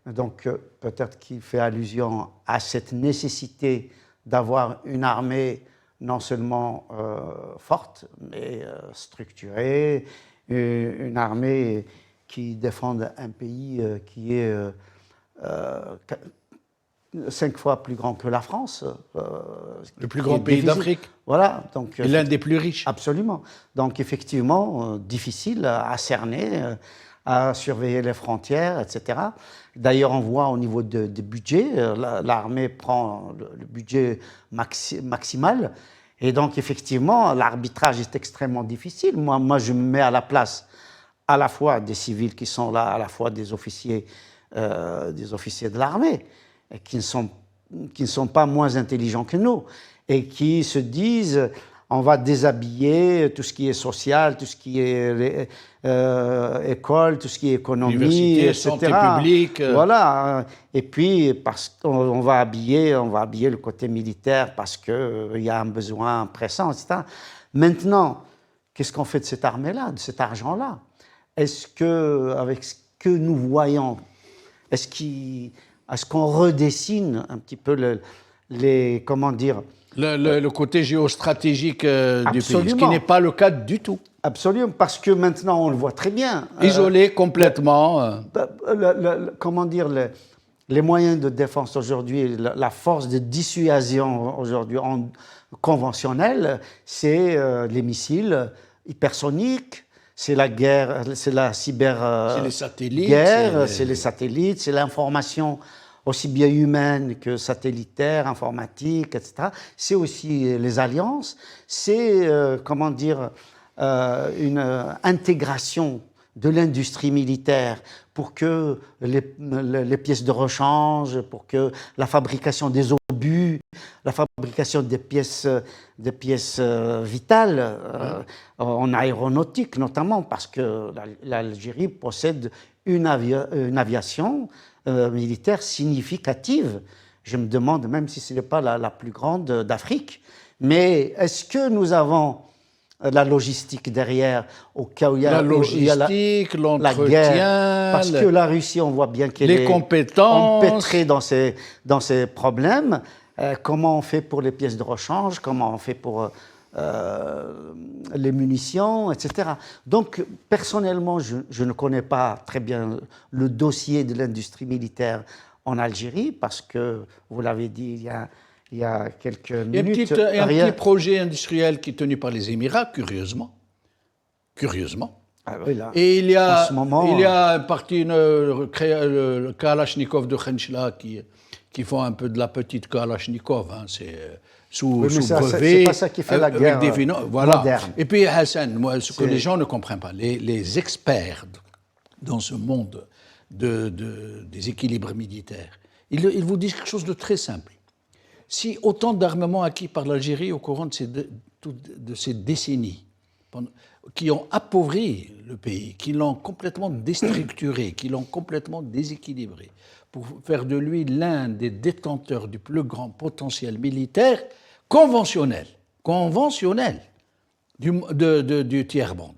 [SPEAKER 3] donc peut-être qu'il fait allusion à cette nécessité d'avoir une armée non seulement forte, mais structurée, une armée qui défende un pays qui est 5 fois plus grand que la France.
[SPEAKER 2] Le plus grand pays d'Afrique.
[SPEAKER 3] Voilà. Donc,
[SPEAKER 2] et l'un des plus riches.
[SPEAKER 3] Absolument. Donc effectivement, difficile à cerner, à surveiller les frontières, etc. D'ailleurs, on voit au niveau du budget, l'armée prend le budget maximal. Et donc, effectivement, l'arbitrage est extrêmement difficile. Moi, je me mets à la place à la fois des civils qui sont là, à la fois des officiers de l'armée, et qui ne sont pas moins intelligents que nous, et qui se disent on va déshabiller tout ce qui est social, tout ce qui est école, tout ce qui est économie, etc.
[SPEAKER 2] Santé publique.
[SPEAKER 3] Voilà. Et puis, parce qu'on va habiller le côté militaire parce qu'il y a un besoin pressant, etc. Maintenant, qu'est-ce qu'on fait de cette armée-là, de cet argent-là? Est-ce que, avec ce que nous voyons, est-ce qu'on redessine un petit peu comment dire,
[SPEAKER 2] le côté géostratégique du pays, ce qui n'est pas le cas du tout.
[SPEAKER 3] Absolument, parce que maintenant on le voit très bien.
[SPEAKER 2] Isolé complètement.
[SPEAKER 3] Comment dire, les moyens de défense aujourd'hui, la force de dissuasion aujourd'hui conventionnelle, c'est les missiles hypersoniques, c'est la guerre, c'est la cyber
[SPEAKER 2] c'est les satellites,
[SPEAKER 3] guerre, c'est les satellites, c'est l'information aussi bien humaine que satellitaire, informatique, etc. C'est aussi les alliances, c'est, comment dire, une intégration de l'industrie militaire pour que les pièces de rechange, pour que la fabrication des obus, la fabrication des pièces vitales, en aéronautique notamment, parce que l'Algérie possède une aviation militaire significative. Je me demande même si ce n'est pas la plus grande d'Afrique. Mais est-ce que nous avons la logistique derrière, au cas où il y a la guerre, parce que la Russie, on voit bien qu'elle est empêtrée dans ces problèmes. Comment on fait pour les pièces de rechange, comment on fait pour les munitions, etc. Donc, personnellement, je ne connais pas très bien le dossier de l'industrie militaire en Algérie, parce que, vous l'avez dit, il y a quelques minutes.
[SPEAKER 2] Il y a un petit projet industriel qui est tenu par les Émirats, curieusement.
[SPEAKER 3] Ah oui, là,
[SPEAKER 2] et il y a,
[SPEAKER 3] en ce moment,
[SPEAKER 2] il y a une partie, le Kalachnikov de Khenchela qui font un peu de la petite Kalachnikov, hein, c'est sous brevet.
[SPEAKER 3] C'est pas ça qui fait la guerre
[SPEAKER 2] voilà.
[SPEAKER 3] moderne.
[SPEAKER 2] Et puis Hassan, moi, ce que les gens ne comprennent pas, les experts dans ce monde des équilibres militaires, ils vous disent quelque chose de très simple. Si autant d'armements acquis par l'Algérie au courant de ces décennies, qui ont appauvri le pays, qui l'ont complètement déstructuré, qui l'ont complètement déséquilibré, pour faire de lui l'un des détenteurs du plus grand potentiel militaire conventionnel du tiers-monde.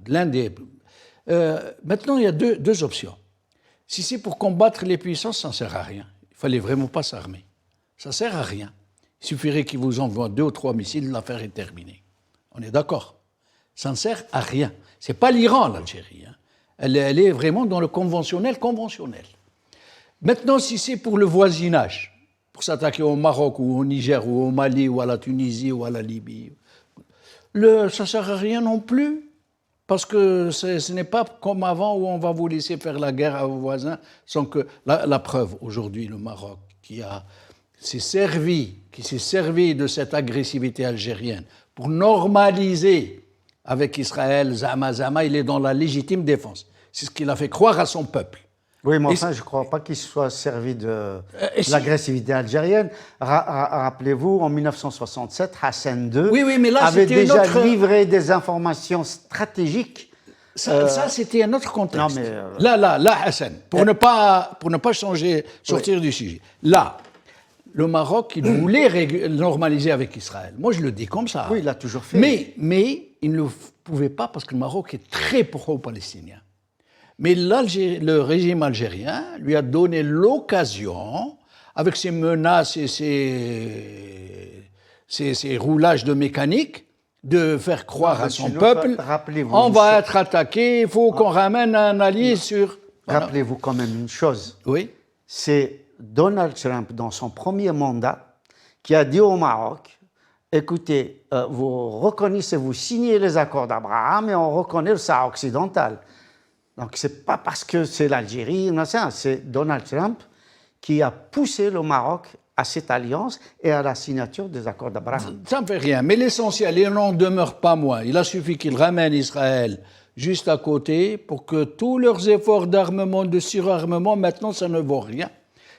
[SPEAKER 2] Maintenant, il y a deux options. Si c'est pour combattre les puissances, ça ne sert à rien. Il ne fallait vraiment pas s'armer. Ça ne sert à rien. Il suffirait qu'ils vous envoient 2 ou 3 missiles, l'affaire est terminée. On est d'accord. Ça ne sert à rien. Ce n'est pas l'Iran, l'Algérie. Hein. Elle est vraiment dans le conventionnel. Maintenant, si c'est pour le voisinage, pour s'attaquer au Maroc ou au Niger ou au Mali ou à la Tunisie ou à la Libye, ça ne sert à rien non plus. Parce que ce n'est pas comme avant où on va vous laisser faire la guerre à vos voisins sans que... La preuve, aujourd'hui, le Maroc qui s'est servi de cette agressivité algérienne pour normaliser avec Israël, Zama, il est dans la légitime défense. C'est ce qu'il a fait croire à son peuple.
[SPEAKER 3] Oui, mais enfin, je ne crois pas qu'il soit servi de l'agressivité algérienne. Rappelez-vous, en 1967, Hassan II avait déjà livré des informations stratégiques.
[SPEAKER 2] Ça, c'était un autre contexte. Non, mais là, Hassan, pour ne pas sortir du sujet. Là, le Maroc, il voulait normaliser avec Israël. Moi, je le dis comme ça.
[SPEAKER 3] Oui, il l'a toujours fait.
[SPEAKER 2] Mais il ne pouvait pas parce que le Maroc est très pro-palestinien. Mais le régime algérien lui a donné l'occasion, avec ses menaces et ses roulages de mécanique, de faire croire à son peuple, on va être attaqué, il faut qu'on ramène un allié sur...
[SPEAKER 3] Rappelez-vous quand même une chose.
[SPEAKER 2] Oui.
[SPEAKER 3] C'est Donald Trump, dans son premier mandat, qui a dit au Maroc, écoutez, vous reconnaissez, vous signez les accords d'Abraham et on reconnaît le Sahara occidental. Donc, ce n'est pas parce que c'est l'Algérie, c'est Donald Trump qui a poussé le Maroc à cette alliance et à la signature des accords d'Abraham.
[SPEAKER 2] Ça ne fait rien, mais l'essentiel, il n'en demeure pas moins. Il a suffi qu'il ramène Israël juste à côté pour que tous leurs efforts d'armement, de surarmement, maintenant, ça ne vaut rien.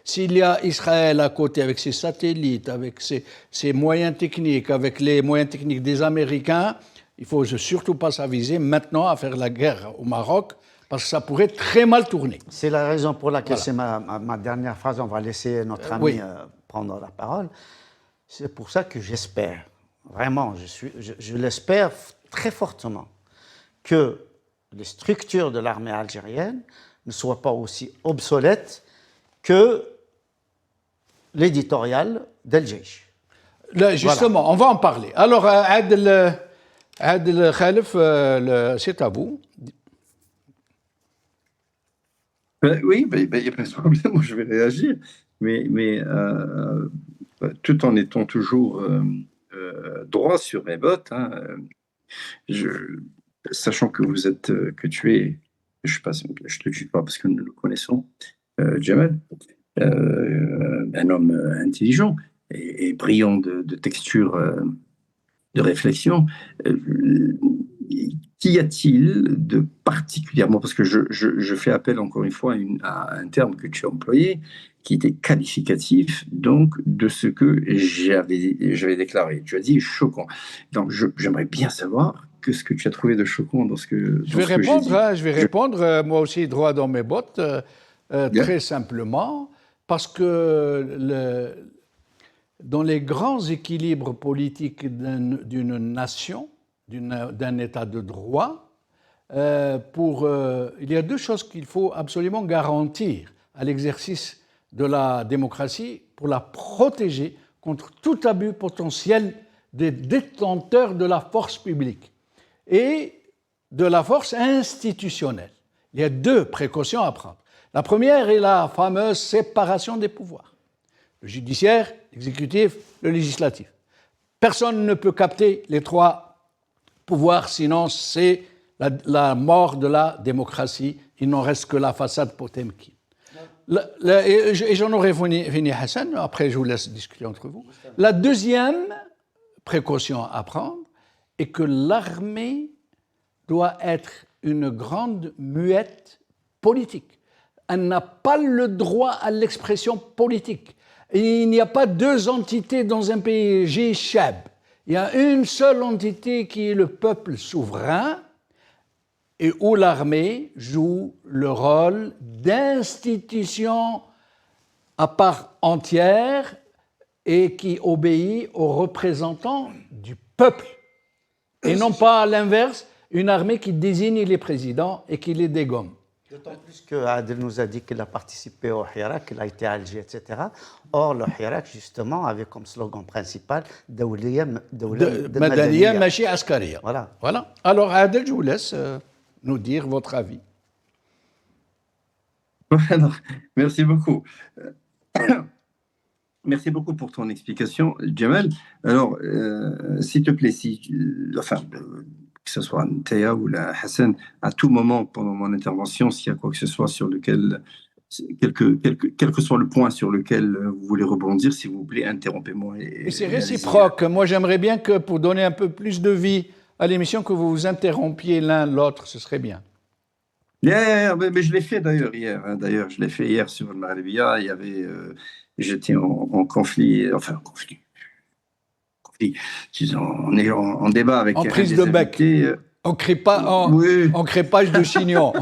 [SPEAKER 2] S'il y a Israël à côté avec ses satellites, avec ses moyens techniques, avec les moyens techniques des Américains, il ne faut surtout pas s'aviser maintenant à faire la guerre au Maroc, parce que ça pourrait très mal tourner.
[SPEAKER 3] C'est la raison pour laquelle, c'est ma dernière phrase, on va laisser notre ami prendre la parole. C'est pour ça que j'espère, vraiment, je l'espère très fortement, que les structures de l'armée algérienne ne soient pas aussi obsolètes que l'éditorial d'El Jaish.
[SPEAKER 2] Justement, voilà. On va en parler. Alors, Adel Khalif, c'est à vous.
[SPEAKER 5] Oui, il n'y a pas de problème, moi je vais réagir, mais tout en étant toujours droit sur mes bottes, hein, sachant que tu es, je te dis pas parce que nous le connaissons, Jamal, un homme intelligent et brillant de texture, de réflexion. Qu'y a-t-il de particulièrement, parce que je fais appel encore une fois à un terme que tu as employé, qui était qualificatif donc de ce que j'avais déclaré. Tu as dit choquant. Donc j'aimerais bien savoir ce que tu as trouvé de choquant dans ce que
[SPEAKER 2] je vais répondre. Je vais répondre, moi aussi droit dans mes bottes, très simplement, parce que dans les grands équilibres politiques d'une nation, d'un État de droit, il y a deux choses qu'il faut absolument garantir à l'exercice de la démocratie pour la protéger contre tout abus potentiel des détenteurs de la force publique et de la force institutionnelle. Il y a deux précautions à prendre. La première est la fameuse séparation des pouvoirs. Le judiciaire, l'exécutif, le législatif. Personne ne peut capter les trois pouvoir, sinon c'est la mort de la démocratie. Il n'en reste que la façade Potemkin. Et j'en aurais fini, Hassan, après je vous laisse discuter entre vous. La deuxième précaution à prendre est que l'armée doit être une grande muette politique. Elle n'a pas le droit à l'expression politique. Et il n'y a pas deux entités dans un pays, G-Chab. Il y a une seule entité qui est le peuple souverain et où l'armée joue le rôle d'institution à part entière et qui obéit aux représentants du peuple. Et non pas à l'inverse, une armée qui désigne les présidents et qui les dégomme.
[SPEAKER 3] D'autant plus qu'Adel nous a dit qu'il a participé au Hirak, qu'il a été à Alger, etc. Or, le Hirak, justement, avait comme slogan principal
[SPEAKER 2] Madaniya Machi Askariya.
[SPEAKER 3] Voilà.
[SPEAKER 2] Alors, Adel, je vous laisse nous dire votre avis.
[SPEAKER 5] Alors, merci beaucoup. Merci beaucoup pour ton explication, Jamal. Alors, s'il te plaît, que ce soit Théa ou Hassan, à tout moment pendant mon intervention, s'il y a quoi que ce soit sur lequel, quel que soit le point sur lequel vous voulez rebondir, s'il vous plaît, interrompez-moi.
[SPEAKER 2] Et c'est réciproque. Moi, j'aimerais bien que pour donner un peu plus de vie à l'émission, que vous vous interrompiez l'un l'autre, ce serait bien.
[SPEAKER 5] Mais je l'ai fait d'ailleurs hier. D'ailleurs, je l'ai fait hier sur le Maghrebia. J'étais en conflit, on est en débat avec
[SPEAKER 2] en prise de bec, en crépage de chignon.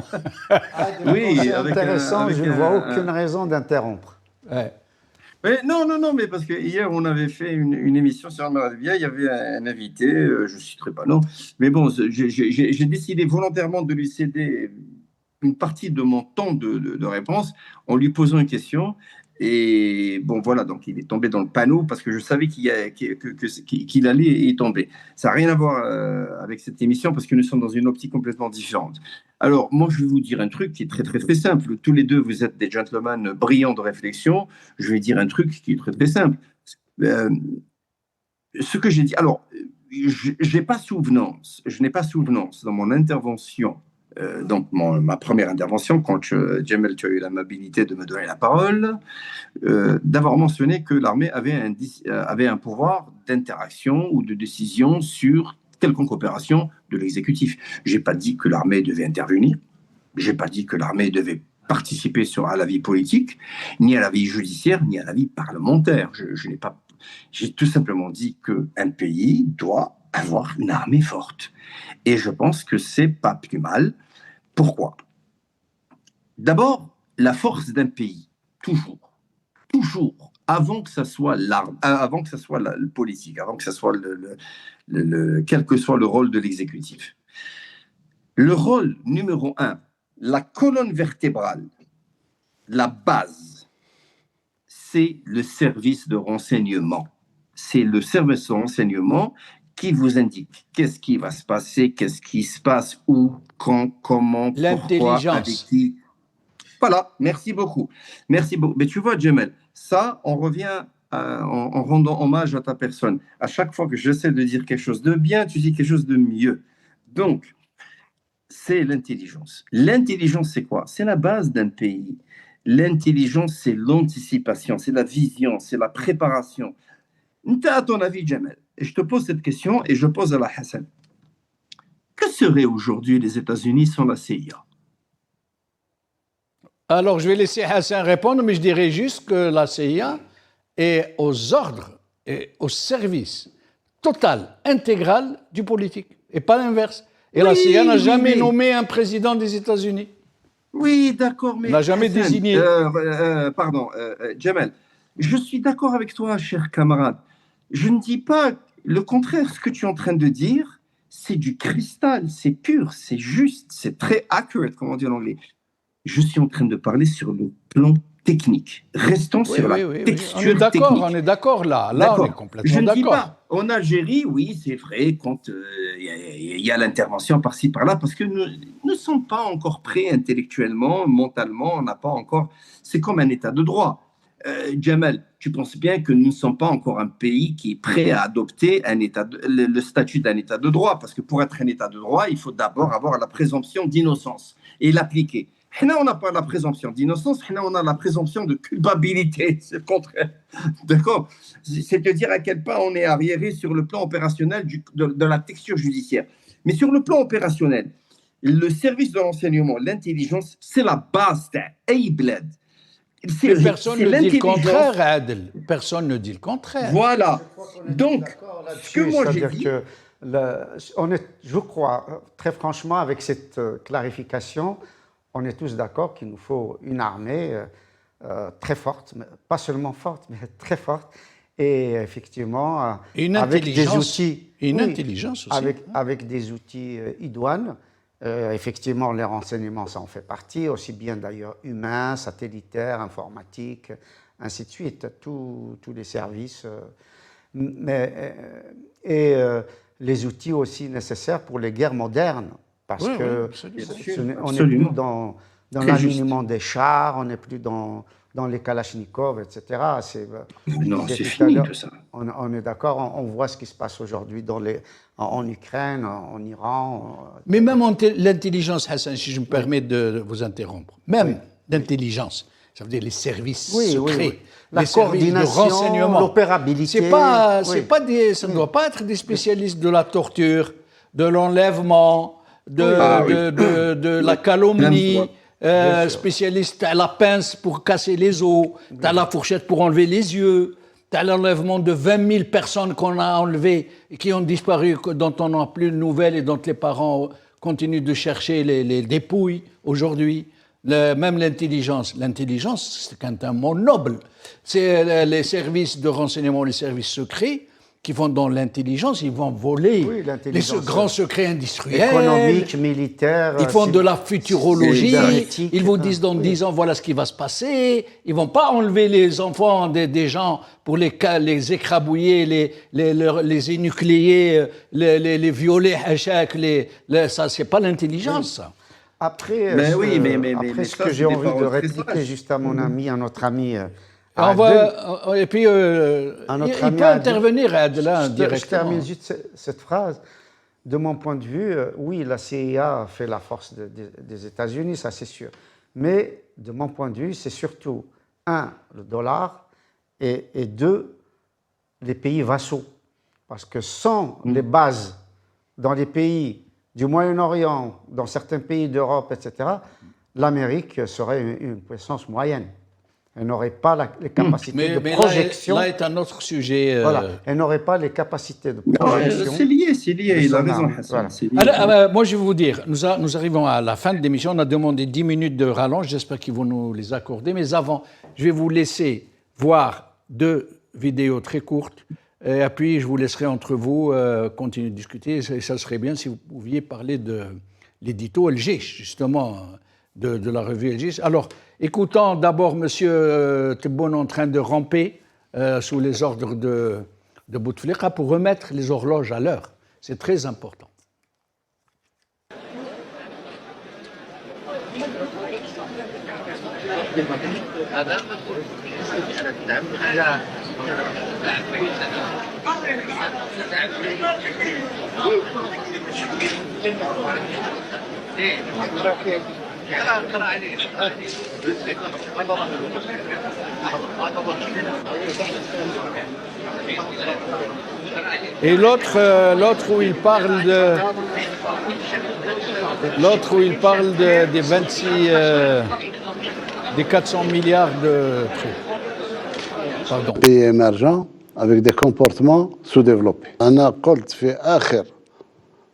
[SPEAKER 3] Oui, c'est intéressant, je ne vois aucune raison d'interrompre.
[SPEAKER 2] Ouais.
[SPEAKER 5] Non, mais parce que hier, on avait fait une émission sur Amaravia, il y avait un invité, je ne citerai pas, non, mais bon, j'ai décidé volontairement de lui céder une partie de mon temps de réponse en lui posant une question. Et bon, voilà, donc il est tombé dans le panneau parce que je savais qu'il allait y tomber. Ça n'a rien à voir avec cette émission parce que nous sommes dans une optique complètement différente. Alors, moi, je vais vous dire un truc qui est très, très, très simple. Tous les deux, vous êtes des gentlemen brillants de réflexion. Je vais dire un truc qui est très, très simple. Ce que j'ai dit, alors, je n'ai pas souvenance dans mon intervention, donc ma première intervention, quand Jamel, tu as eu l'amabilité de me donner la parole, d'avoir mentionné que l'armée avait un pouvoir d'interaction ou de décision sur quelconque opération de l'exécutif. Je n'ai pas dit que l'armée devait intervenir, je n'ai pas dit que l'armée devait participer à la vie politique, ni à la vie judiciaire, ni à la vie parlementaire. J'ai tout simplement dit qu'un pays doit avoir une armée forte. Et je pense que c'est pas plus mal. Pourquoi? D'abord, la force d'un pays, toujours, avant que ça soit l'arme, avant que ça soit le politique, avant que ça soit quel que soit le rôle de l'exécutif. Le rôle numéro 1, la colonne vertébrale, la base, c'est le service de renseignement. C'est le service de renseignement qui vous indique qu'est-ce qui va se passer, qu'est-ce qui se passe, où, quand, comment, pourquoi, avec qui. Voilà, merci beaucoup. Merci beaucoup. Mais tu vois, Jamel, ça, on revient en rendant hommage à ta personne. À chaque fois que j'essaie de dire quelque chose de bien, tu dis quelque chose de mieux. Donc, c'est l'intelligence. L'intelligence, c'est quoi? C'est la base d'un pays. L'intelligence, c'est l'anticipation, c'est la vision, c'est la préparation. À ton avis, Jamel, et je te pose cette question et je pose à la Hassan. Que seraient aujourd'hui les États-Unis sans la CIA?
[SPEAKER 2] Alors, je vais laisser Hassan répondre, mais je dirais juste que la CIA est aux ordres et au service total, intégral du politique, et pas l'inverse. Et la CIA n'a jamais nommé un président des États-Unis.
[SPEAKER 5] Oui, d'accord, mais...
[SPEAKER 2] n'a jamais désigné.
[SPEAKER 5] Jamel, je suis d'accord avec toi, cher camarade. Je ne dis pas le contraire. Ce que tu es en train de dire, c'est du cristal, c'est pur, c'est juste, c'est très accurate, comme on dit en anglais. Je suis en train de parler sur le plan technique. Restons sur la texture technique.
[SPEAKER 2] On est d'accord là. Là, on est complètement d'accord.
[SPEAKER 5] Je ne dis pas, en Algérie, oui, c'est vrai, quand il y a l'intervention par-ci, par-là, parce que nous ne sommes pas encore prêts intellectuellement, mentalement, on n'a pas encore... C'est comme un état de droit. Jamel, tu penses bien que nous ne sommes pas encore un pays qui est prêt à adopter le statut d'un état de droit, parce que pour être un état de droit, il faut d'abord avoir la présomption d'innocence et l'appliquer. On n'a pas la présomption d'innocence, on a la présomption de culpabilité, c'est le contraire. D'accord? C'est te dire à quel point on est arriéré sur le plan opérationnel de la texture judiciaire. Mais sur le plan opérationnel, le service de renseignement, l'intelligence, c'est la base d'Abled.
[SPEAKER 2] Mais personne ne dit le contraire, Adel. Personne ne dit le contraire.
[SPEAKER 5] Voilà. Donc, ce que moi j'ai dit...
[SPEAKER 3] je crois, très franchement, avec cette clarification, on est tous d'accord qu'il nous faut une armée très forte, pas seulement forte, mais très forte, et effectivement, avec des outils...
[SPEAKER 2] intelligence aussi.
[SPEAKER 3] Avec des outils idoines. Effectivement, les renseignements, ça en fait partie, aussi bien d'ailleurs humains, satellitaires, informatiques, ainsi de suite, tous les services. Et les outils aussi nécessaires pour les guerres modernes, parce qu'on n'est plus dans l'alignement des chars, on n'est plus dans les kalachnikovs, etc.
[SPEAKER 5] Non, c'est fini tout ça.
[SPEAKER 3] On est d'accord, on voit ce qui se passe aujourd'hui en Ukraine, en Iran.
[SPEAKER 2] Mais même l'intelligence, Hassan, si je me permets de vous interrompre, même l'intelligence, ça veut dire les services secrets,
[SPEAKER 3] la coordination, l'opérabilité.
[SPEAKER 2] Ça ne doit pas être des spécialistes de la torture, de l'enlèvement, de la calomnie. Spécialiste, tu as la pince pour casser les os, tu as la fourchette pour enlever les yeux, tu as l'enlèvement de 20 000 personnes qu'on a enlevées et qui ont disparu, dont on n'a plus de nouvelles et dont les parents continuent de chercher les dépouilles aujourd'hui. Même l'intelligence. L'intelligence, c'est un mot noble. C'est les services de renseignement, les services secrets qui vont dans l'intelligence, ils vont voler les grands secrets industriels.
[SPEAKER 3] Économiques, militaires.
[SPEAKER 2] Ils font de la futurologie. Ils vous disent dans 10 ans, voilà ce qui va se passer. Ils ne vont pas enlever les enfants des gens pour les écrabouiller, les énucléer, les violer, ça, c'est pas l'intelligence.
[SPEAKER 3] Après,
[SPEAKER 5] mais
[SPEAKER 3] ce que j'ai envie de répliquer juste à mon ami, à notre ami.
[SPEAKER 2] Et puis, il peut intervenir là directement.
[SPEAKER 3] Je termine juste cette phrase. De mon point de vue, oui, la CIA fait la force des États-Unis, ça c'est sûr. Mais de mon point de vue, c'est surtout, un, le dollar, et deux, les pays vassaux. Parce que sans les bases dans les pays du Moyen-Orient, dans certains pays d'Europe, etc., l'Amérique serait une puissance moyenne. Elle n'aurait pas les capacités de projection.
[SPEAKER 2] Là est un autre sujet.
[SPEAKER 3] Voilà, elle n'aurait pas les capacités de projection.
[SPEAKER 5] C'est lié, il a raison, Hassan.
[SPEAKER 2] Voilà. Alors, moi, je vais vous dire, nous arrivons à la fin de l'émission, on a demandé 10 minutes de rallonge, j'espère qu'ils vont nous les accorder, mais avant, je vais vous laisser voir 2 vidéos très courtes, et puis je vous laisserai entre vous continuer de discuter, et ça serait bien si vous pouviez parler de l'édito El Jish, justement, de la revue El Jish. Alors, écoutons d'abord M. Tebboune en train de ramper sous les ordres de Bouteflika pour remettre les horloges à l'heure. C'est très important. Et l'autre où il parle des 26 des 400 milliards de trucs. Pardon.
[SPEAKER 4] Pays émergents avec des comportements sous-développés. أنا قلت في آخر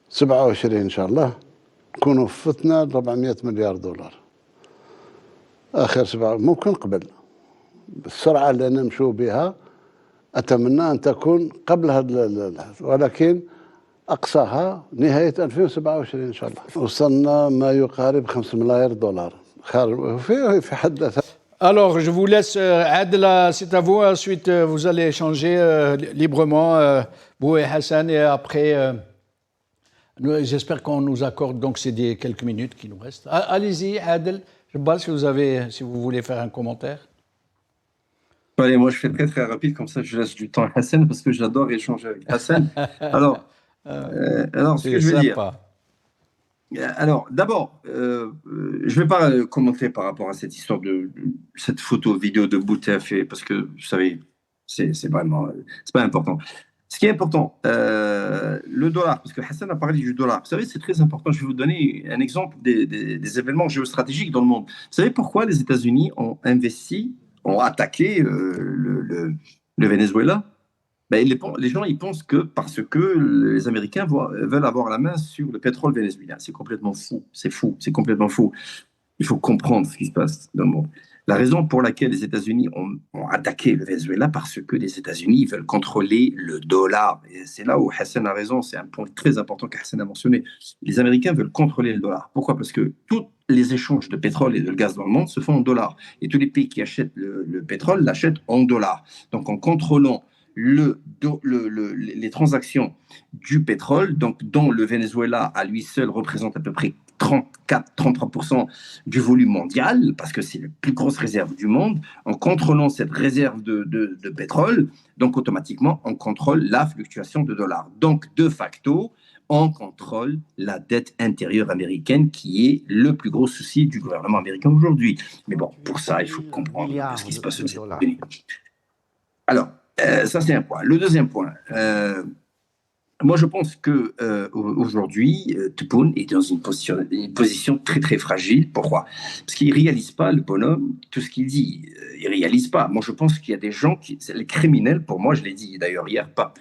[SPEAKER 4] 27 إن شاء الله نكونوا فتنا 400 مليار دولار. آخر 7 ممكن قبل. بالسرعة اللي نمشوا بها أتمنى أن تكون قبل هذا ولكن أقصاها نهاية 2027 إن شاء الله. وصلنا ما يقارب 5 ملايير دولار. في حد ذاته.
[SPEAKER 2] Alors, je vous laisse, Adela, c'est à vous. Ensuite, vous allez échanger librement, vous et Hassan, et après, j'espère qu'on nous accorde, donc c'est quelques minutes qui nous restent. Allez-y, Adel, je ne sais pas si vous voulez faire un commentaire.
[SPEAKER 5] Allez, moi je fais très très rapide, comme ça je laisse du temps à Hassan, parce que j'adore échanger avec Hassan. Alors, ce que je veux dire... Alors, d'abord, je ne vais pas commenter par rapport à cette histoire cette photo vidéo de Bouteflika, parce que, vous savez, c'est vraiment, c'est pas important. Ce qui est important, le dollar, parce que Hassan a parlé du dollar. Vous savez, c'est très important. Je vais vous donner un exemple des événements géostratégiques dans le monde. Vous savez pourquoi les États-Unis ont attaqué le Venezuela? Ben, les gens ils pensent que parce que les Américains veulent avoir la main sur le pétrole vénézuélien. C'est complètement fou. C'est complètement fou. Il faut comprendre ce qui se passe dans le monde. La raison pour laquelle les États-Unis ont attaqué le Venezuela, parce que les États-Unis veulent contrôler le dollar. Et c'est là où Hassan a raison. C'est un point très important qu'Hassan a mentionné. Les Américains veulent contrôler le dollar. Pourquoi? Parce que tous les échanges de pétrole et de gaz dans le monde se font en dollars. Et tous les pays qui achètent le pétrole l'achètent en dollars. Donc en contrôlant les transactions du pétrole, donc dont le Venezuela à lui seul représente à peu près 33% du volume mondial, parce que c'est la plus grosse réserve du monde, en contrôlant cette réserve de pétrole, donc automatiquement on contrôle la fluctuation de dollars. Donc de facto, on contrôle la dette intérieure américaine, qui est le plus gros souci du gouvernement américain aujourd'hui. Mais bon, pour ça, il faut comprendre ce qui se passe aux États-Unis. Alors, ça, c'est un point. Le deuxième point, moi, je pense qu'aujourd'hui, Tebboune est dans une position très, très fragile. Pourquoi? Parce qu'il ne réalise pas, le bonhomme, tout ce qu'il dit. Il ne réalise pas. Moi, je pense qu'il y a des gens les criminels, pour moi, je l'ai dit d'ailleurs hier, pas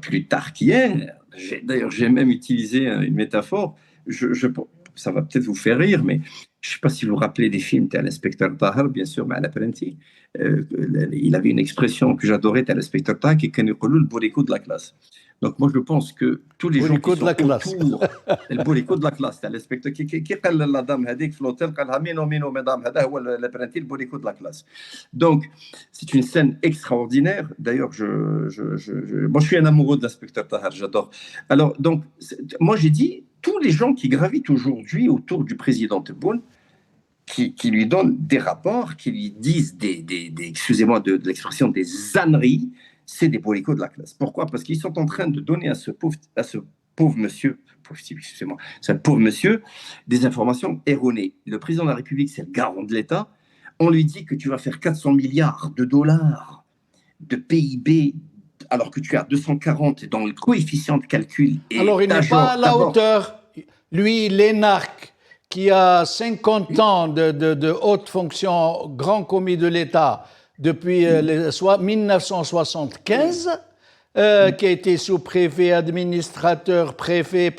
[SPEAKER 5] plus tard qu'hier. D'ailleurs, j'ai même utilisé une métaphore. ça va peut-être vous faire rire, mais je ne sais pas si vous vous rappelez des films, t'es l'inspecteur Tahar, bien sûr, mais à l'apprenti. Il avait une expression que j'adorais, t'es l'inspecteur Tahar, qui est le bourrico de la classe. Donc moi, je pense que tous les gens qui sont autour, le bourrico de la classe, t'es l'inspecteur qui قال la dame هذيك في l'hôtel, قال لها مينو مدام هذا هو l'apprenti, le bourrico de la classe. Donc c'est une scène extraordinaire. D'ailleurs, moi je suis un amoureux de l'inspecteur Tahar, j'adore. Alors donc moi j'ai dit tous les gens qui gravitent aujourd'hui autour du président Tebboune, qui lui donnent des rapports, qui lui disent excusez-moi de l'expression, des âneries, c'est des bourricos de la classe. Pourquoi? Parce qu'ils sont en train de donner à ce pauvre monsieur, excusez-moi, ce pauvre monsieur, des informations erronées. Le président de la République, c'est le garant de l'État. On lui dit que tu vas faire 400 milliards de dollars de PIB, alors que tu as 240 dans le coefficient de calcul. Et
[SPEAKER 2] alors il n'est pas à la hauteur. Lui, l'énarque, qui a 50 ans de haute fonction, grand commis de l'État, depuis 1975, qui a été sous-préfet, administrateur, préfet,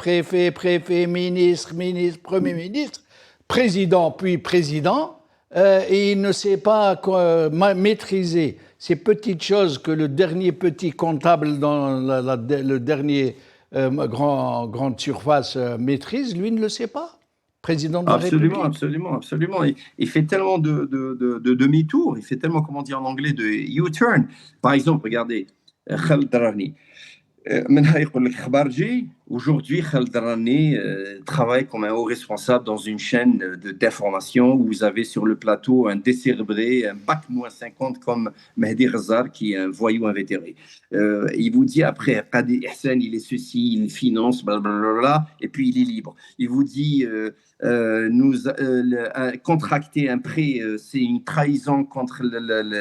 [SPEAKER 2] ministre, premier ministre, président, puis président, et il ne sait pas maîtriser ces petites choses que le dernier petit comptable dans le dernier grande surface maîtrise, lui ne le sait pas. Président de la République.
[SPEAKER 5] Absolument. Il fait tellement de demi-tour, il fait tellement, comment dire en anglais, de U-turn. Par exemple, regardez, Khaled Darani. Aujourd'hui, Khaled Darani travaille comme un haut responsable dans une chaîne d'information où vous avez sur le plateau un décérébré, un bac -50 comme Mehdi Ghazar, qui est un voyou invétéré. Il vous dit après, Qadi Ihsan, il est ceci, il finance, blablabla, et puis il est libre. Il vous dit, contracter un prêt, c'est une trahison contre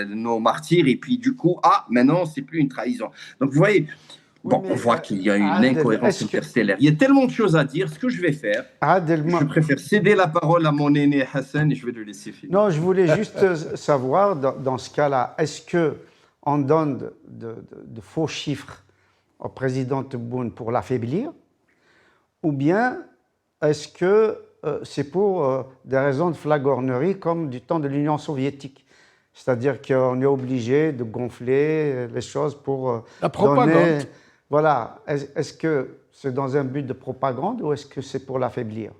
[SPEAKER 5] nos martyrs, et puis du coup, maintenant, c'est plus une trahison. Donc, vous voyez, bon, on voit qu'il y a une incohérence interstellaire. Il y a tellement de choses à dire. Ce que je vais faire, je préfère céder la parole à mon aîné Hassan et je vais le laisser finir.
[SPEAKER 3] Non, je voulais juste savoir, dans ce cas-là, est-ce qu'on donne de faux chiffres au président Tebboune pour l'affaiblir, ou bien est-ce que c'est pour des raisons de flagornerie comme du temps de l'Union soviétique? C'est-à-dire qu'on est obligé de gonfler les choses pour
[SPEAKER 2] la propagande.
[SPEAKER 3] Voilà. Est-ce que c'est dans un but de propagande ou est-ce que c'est pour l'affaiblir?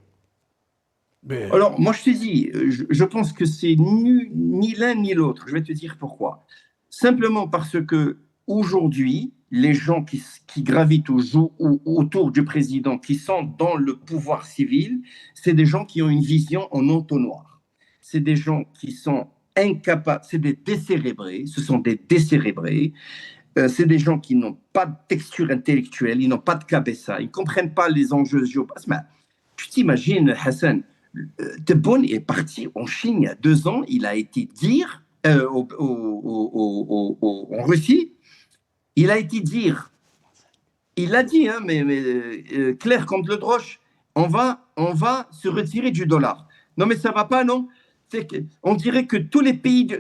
[SPEAKER 5] Alors, moi, je te dis, je pense que c'est ni l'un ni l'autre. Je vais te dire pourquoi. Simplement parce que aujourd'hui, les gens qui gravitent autour du président, qui sont dans le pouvoir civil, c'est des gens qui ont une vision en entonnoir. C'est des gens qui sont incapables, c'est des décérébrés, ce sont des décérébrés. C'est des gens qui n'ont pas de texture intellectuelle, ils n'ont pas de cabessa, ils ne comprennent pas les enjeux géopolitiques. Tu t'imagines, Hassan, Tebboune est parti en Chine il y a 2 ans, il a été dire en Russie, il a été dire, il l'a dit, hein, mais clair comme le droche, on va se retirer du dollar. Non mais ça ne va pas, non? On dirait que tous les pays...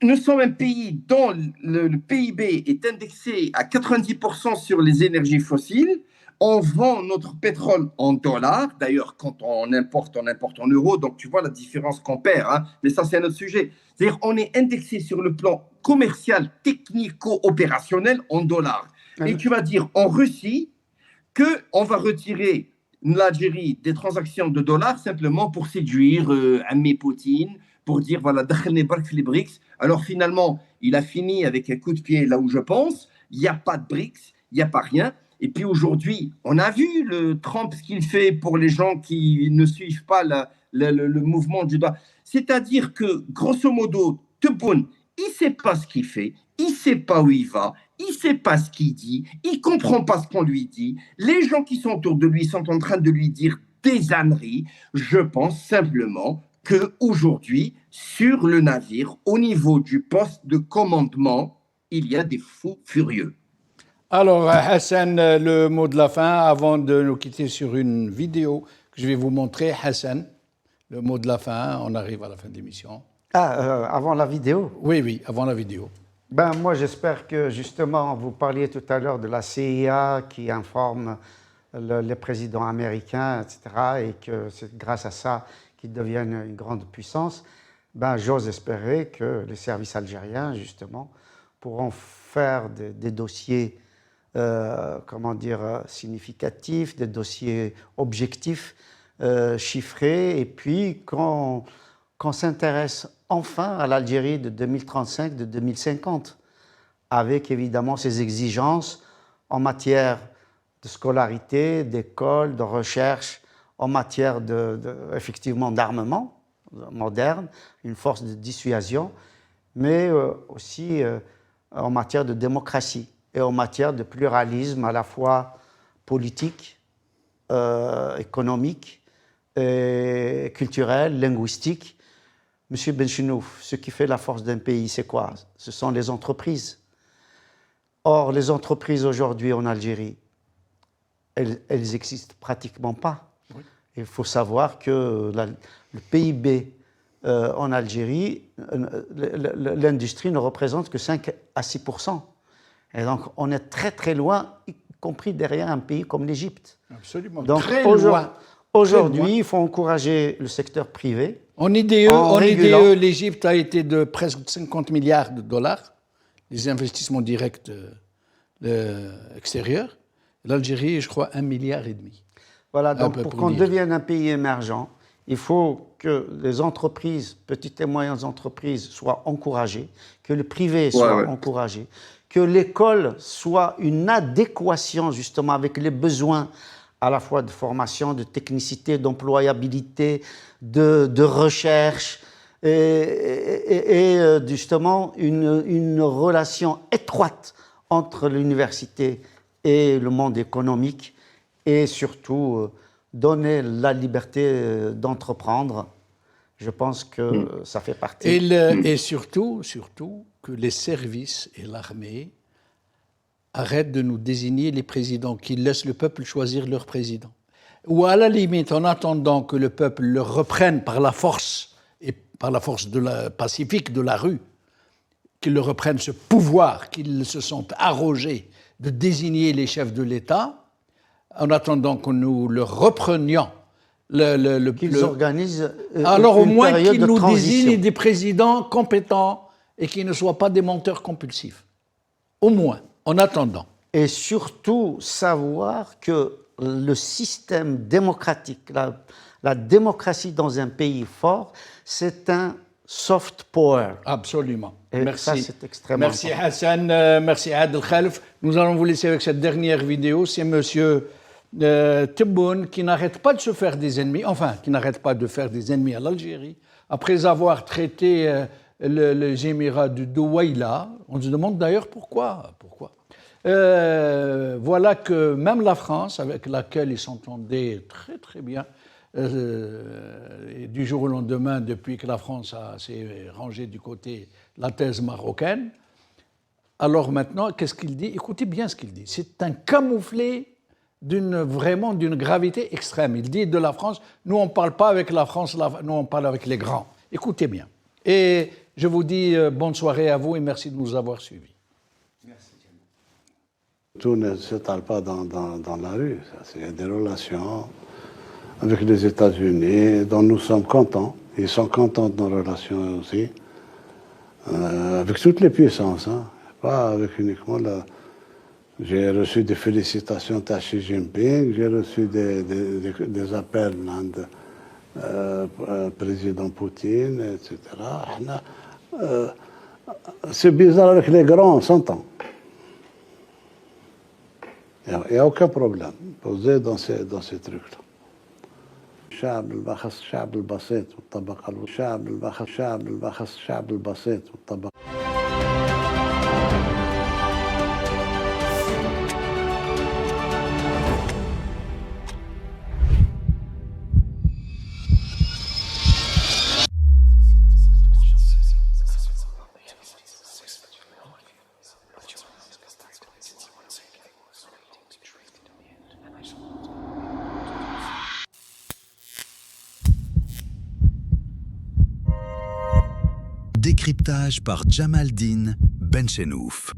[SPEAKER 5] Nous sommes un pays dont le PIB est indexé à 90% sur les énergies fossiles. On vend notre pétrole en dollars. D'ailleurs, quand on importe en euros. Donc, tu vois la différence qu'on perd. Hein. Mais ça, c'est un autre sujet. C'est-à-dire on est indexé sur le plan commercial, technico-opérationnel en dollars. Et tu vas dire en Russie qu'on va retirer l'Algérie des transactions de dollars simplement pour séduire Ami Poutine, pour dire, voilà, les BRICS. Alors finalement, il a fini avec un coup de pied là où je pense. Il n'y a pas de BRICS, il n'y a pas rien. Et puis aujourd'hui, on a vu le Trump, ce qu'il fait pour les gens qui ne suivent pas le mouvement du doigt. C'est-à-dire que, grosso modo, Tebboune, il ne sait pas ce qu'il fait, il ne sait pas où il va, il ne sait pas ce qu'il dit, il ne comprend pas ce qu'on lui dit. Les gens qui sont autour de lui sont en train de lui dire des âneries. Je pense simplement qu'aujourd'hui, sur le navire, au niveau du poste de commandement, il y a des fous furieux.
[SPEAKER 2] Alors, Hassan, le mot de la fin, avant de nous quitter sur une vidéo que je vais vous montrer. Hassan, le mot de la fin, on arrive à la fin de l'émission.
[SPEAKER 3] Avant la vidéo?
[SPEAKER 2] Oui, avant la vidéo.
[SPEAKER 3] Moi, j'espère que, justement, vous parliez tout à l'heure de la CIA qui informe les présidents américains, etc., et que c'est grâce à ça qu'ils deviennent une grande puissance, ben, j'ose espérer que les services algériens, justement, pourront faire des dossiers, significatifs, des dossiers objectifs, chiffrés, et puis qu'on s'intéresse enfin à l'Algérie de 2035, de 2050, avec évidemment ses exigences en matière de scolarité, d'école, de recherche, en matière effectivement d'armement moderne, une force de dissuasion, mais aussi en matière de démocratie et en matière de pluralisme à la fois politique, économique, et culturel, linguistique. Monsieur Benchenouf, ce qui fait la force d'un pays, c'est quoi? Ce sont les entreprises. Or, les entreprises aujourd'hui en Algérie, elles n'existent pratiquement pas. Oui. Il faut savoir que le PIB en Algérie, l'industrie ne représente que 5 à 6%. Et donc, on est très très loin, y compris derrière un pays comme l'Égypte.
[SPEAKER 2] Absolument,
[SPEAKER 3] donc,
[SPEAKER 2] très loin.
[SPEAKER 3] Aujourd'hui, il faut encourager le secteur privé.
[SPEAKER 2] En IDE, l'Égypte a été de presque 50 milliards de dollars, les investissements directs extérieurs. L'Algérie, je crois, 1,5 milliard.
[SPEAKER 3] Voilà, donc pour qu'on devienne un pays émergent, il faut que les entreprises, petites et moyennes entreprises, soient encouragées, que le privé soit encouragé, que l'école soit une adéquation justement avec les besoins à la fois de formation, de technicité, d'employabilité, de recherche, et justement une relation étroite entre l'université et le monde économique, et surtout donner la liberté d'entreprendre. Je pense que ça fait partie.
[SPEAKER 2] Et surtout que les services et l'armée arrêtent de nous désigner les présidents, qu'ils laissent le peuple choisir leur président. Ou à la limite, en attendant que le peuple le reprenne par la force, et par la force pacifique de la rue, qu'ils le reprennent ce pouvoir, qu'ils se sont arrogés de désigner les chefs de l'État, en attendant que nous le reprenions.
[SPEAKER 3] Qu'ils organisent
[SPEAKER 2] alors au moins qu'ils nous désignent des présidents compétents et qui ne soient pas des menteurs compulsifs. Au moins, en attendant.
[SPEAKER 3] Et surtout savoir que le système démocratique, la démocratie dans un pays fort, c'est un soft power.
[SPEAKER 2] Absolument.
[SPEAKER 3] Et
[SPEAKER 2] merci.
[SPEAKER 3] Ça, c'est extrêmement
[SPEAKER 2] merci
[SPEAKER 3] important.
[SPEAKER 2] Hassan, merci Adel Khalf. Nous allons vous laisser avec cette dernière vidéo. C'est monsieur Tebboune qui n'arrête pas de se faire des ennemis, enfin, qui n'arrête pas de faire des ennemis à l'Algérie. Après avoir traité les Émirats du Douaïla, on se demande d'ailleurs pourquoi. Voilà que même la France, avec laquelle ils s'entendaient très très bien, du jour au lendemain, depuis que la France s'est rangée du côté de la thèse marocaine, alors maintenant, qu'est-ce qu'il dit? Écoutez bien ce qu'il dit. C'est un camouflet vraiment d'une gravité extrême. Il dit de la France, nous on ne parle pas avec la France, nous on parle avec les grands. Écoutez bien. Et je vous dis bonne soirée à vous et merci de nous avoir suivis.
[SPEAKER 4] Tout ne s'étale pas dans la rue. Il y a des relations avec les États-Unis dont nous sommes contents. Ils sont contents de nos relations aussi. Avec toutes les puissances, hein. Pas avec uniquement la... J'ai reçu des félicitations de Xi Jinping, j'ai reçu des appels de président Poutine, etc. C'est bizarre avec les grands, on s'entend. Il n'y a aucun problème posé dans ces trucs-là. الشعب البخس الشعب البسيط والطبقة الشعب البخس الشعب البسيط والطبقة
[SPEAKER 1] Décryptage par Jamaldine Benchenouf.